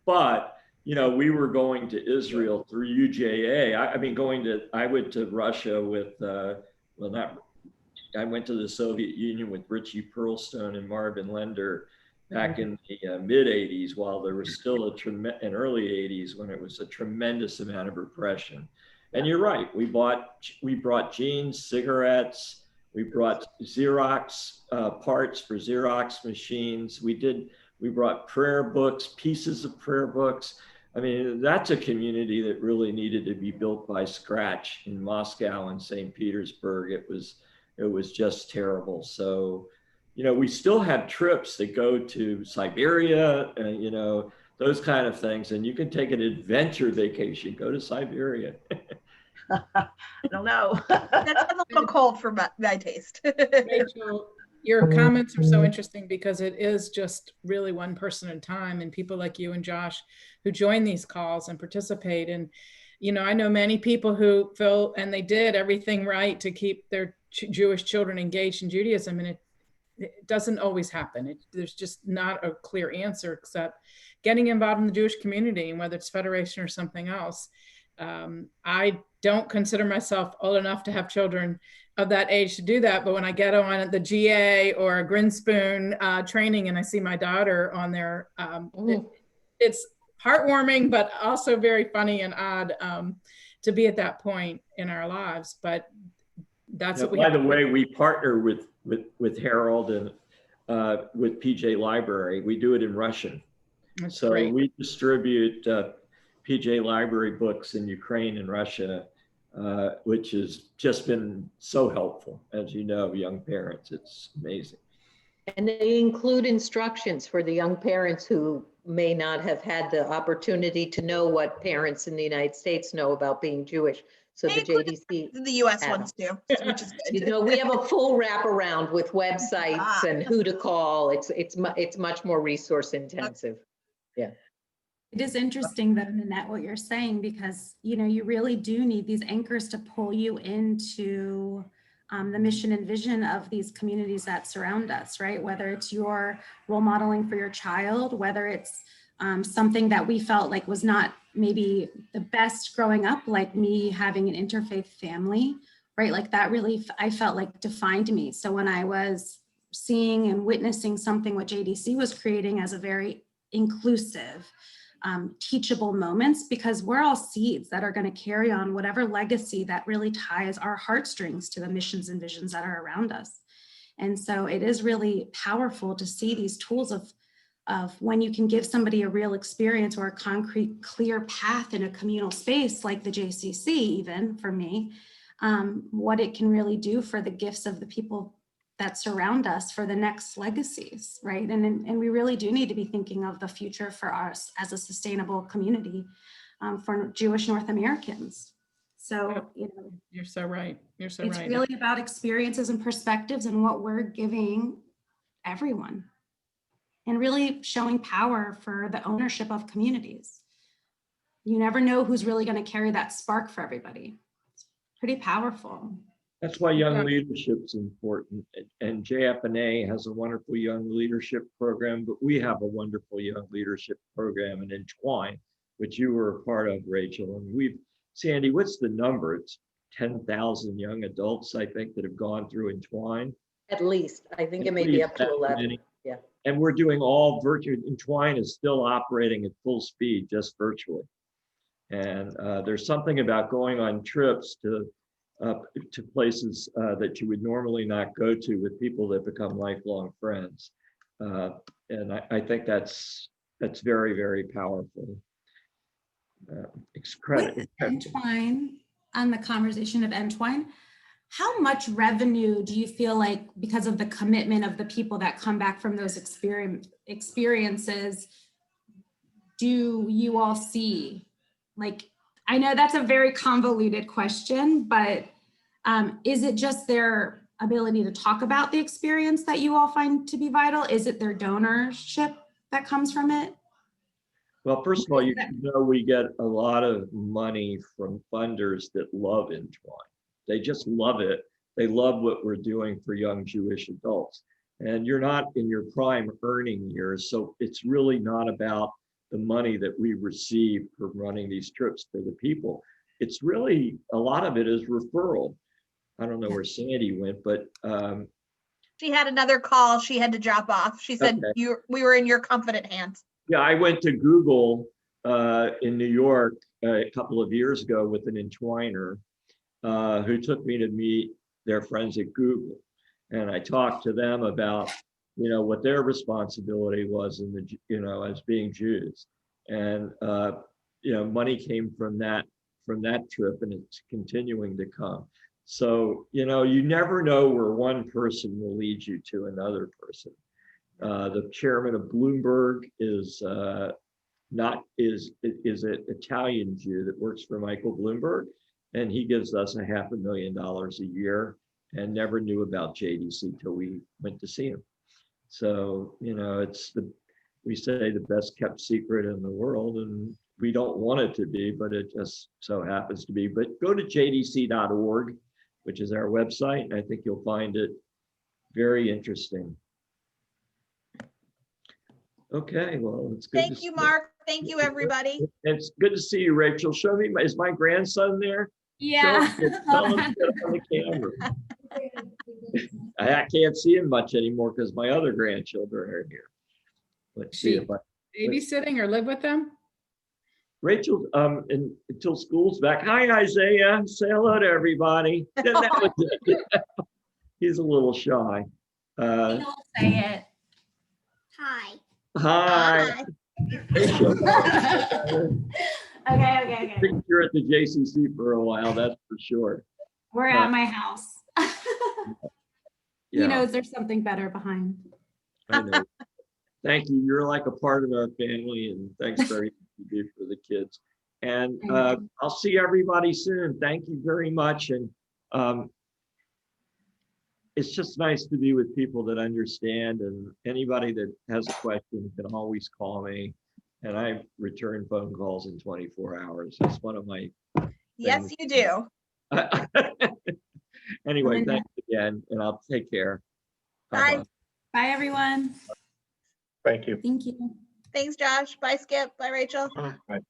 A: But, you know, we were going to Israel through UJA. I went to Russia with, I went to the Soviet Union with Richie Pearlstone and Marvin Lender back in the mid 80s, while there was still in early 80s when it was a tremendous amount of repression. And you're right, we brought jeans, cigarettes, we brought Xerox parts for Xerox machines. We brought prayer books, pieces of prayer books. I mean, that's a community that really needed to be built by scratch in Moscow and St. Petersburg. It was just terrible. So, you know, we still have trips that go to Siberia and, you know, those kind of things. And you can take an adventure vacation, go to Siberia.
P: I don't know.
C: That's a little cold for my taste.
K: Rachel, your comments are so interesting because it is just really one person at a time, and people like you and Josh who join these calls and participate. And, you know, I know many people who feel, and they did everything right to keep their Jewish children engaged in Judaism, and it doesn't always happen. There's just not a clear answer except getting involved in the Jewish community, and whether it's Federation or something else. I don't consider myself old enough to have children of that age to do that, but when I get on at the GA or a Grinspoon training and I see my daughter on there, it's heartwarming, but also very funny and odd to be at that point in our lives. But that's what we have.
A: By the way, we partner with Harold and with PJ Library. We do it in Russian.
K: That's
A: so
K: great.
A: We distribute PJ Library books in Ukraine and Russia, which has just been so helpful, as you know, young parents. It's amazing.
D: And they include instructions for the young parents who may not have had the opportunity to know what parents in the United States know about being Jewish. So the JDC,
C: the US ones too, which is good.
D: You know, we have a full wraparound with websites and who to call. It's much more resource intensive. Yeah.
B: It is interesting though, Nanette, what you're saying, because, you know, you really do need these anchors to pull you into the mission and vision of these communities that surround us, right? Whether it's your role modeling for your child, whether it's something that we felt like was not maybe the best growing up, like me having an interfaith family, right? Like that really, I felt like defined me. So when I was seeing and witnessing something what JDC was creating as a very inclusive, teachable moments, because we're all seeds that are going to carry on whatever legacy that really ties our heartstrings to the missions and visions that are around us. And so it is really powerful to see these tools of when you can give somebody a real experience or a concrete, clear path in a communal space like the JCC, even for me, what it can really do for the gifts of the people that surround us for the next legacies, right? And we really do need to be thinking of the future for us as a sustainable community for Jewish North Americans. So, you know,
K: You're so right. You're so
B: it's
K: right.
B: really about experiences and perspectives and what we're giving everyone, and really showing power for the ownership of communities. You never know who's really going to carry that spark for everybody. It's pretty powerful.
A: That's why young leadership is important. And JFNA has a wonderful young leadership program, but we have a wonderful young leadership program in Entwine, which you were a part of, Rachel. And we've, Sandy, what's the number? It's 10,000 young adults, I think, that have gone through Entwine.
D: At least, I think it may be up to 11. Yeah.
A: And we're doing all virtual. Entwine is still operating at full speed, just virtually. And there's something about going on trips to places that you would normally not go to with people that become lifelong friends. And I think that's very, very powerful.
B: With Entwine, on the conversation of Entwine, how much revenue do you feel like, because of the commitment of the people that come back from those experiences, do you all see? Like, I know that's a very convoluted question, but is it just their ability to talk about the experience that you all find to be vital? Is it their donorship that comes from it?
A: Well, first of all, you know, we get a lot of money from funders that love Entwine. They just love it. They love what we're doing for young Jewish adults. And you're not in your prime earning years, so it's really not about the money that we receive for running these trips for the people. It's really, a lot of it is referral. I don't know where Sandy went, but
C: she had another call she had to drop off. She said,
A: okay.
C: We were in your confident hands.
A: Yeah, I went to Google in New York a couple of years ago with an Entwiner who took me to meet their friends at Google. And I talked to them about, you know, what their responsibility was in the, you know, as being Jews. And, you know, money came from that trip, and it's continuing to come. So, you know, you never know where one person will lead you to another person. The chairman of Bloomberg is an Italian Jew that works for Michael Bloomberg, and he gives us $500,000 a year, and never knew about JDC till we went to see him. So, you know, we say the best kept secret in the world, and we don't want it to be, but it just so happens to be. But go to jdc.org, which is our website, and I think you'll find it very interesting. Okay, well, it's good.
C: Thank you, Mark. Thank you, everybody.
A: It's good to see you, Rachel. Show me, is my grandson there?
B: Yeah.
A: Tell him to get on the camera. I can't see him much anymore because my other grandchildren are here. Let's see if I.
K: Babysitting or live with them?
A: Rachel, until school's back. Hi, Isaiah. Say hello to everybody. That was it. He's a little shy.
B: He'll say it.
L: Hi.
A: Hi. Rachel.
B: Okay.
A: I think you're at the JCC for a while, that's for sure.
B: We're at my house. He
A: Yeah.
B: knows there's something better behind.
A: I know. Thank you. You're like a part of our family, and thanks for everything you do for the kids. And I'll see everybody soon. Thank you very much. And it's just nice to be with people that understand, and anybody that has a question can always call me. And I return phone calls in 24 hours. That's one of my
C: Yes, you do.
A: Anyway, thanks again, and I'll take care.
C: Bye.
B: Bye, everyone.
O: Thank you.
B: Thank you.
C: Thanks, Josh. Bye, Skip. Bye, Rachel.
O: Bye.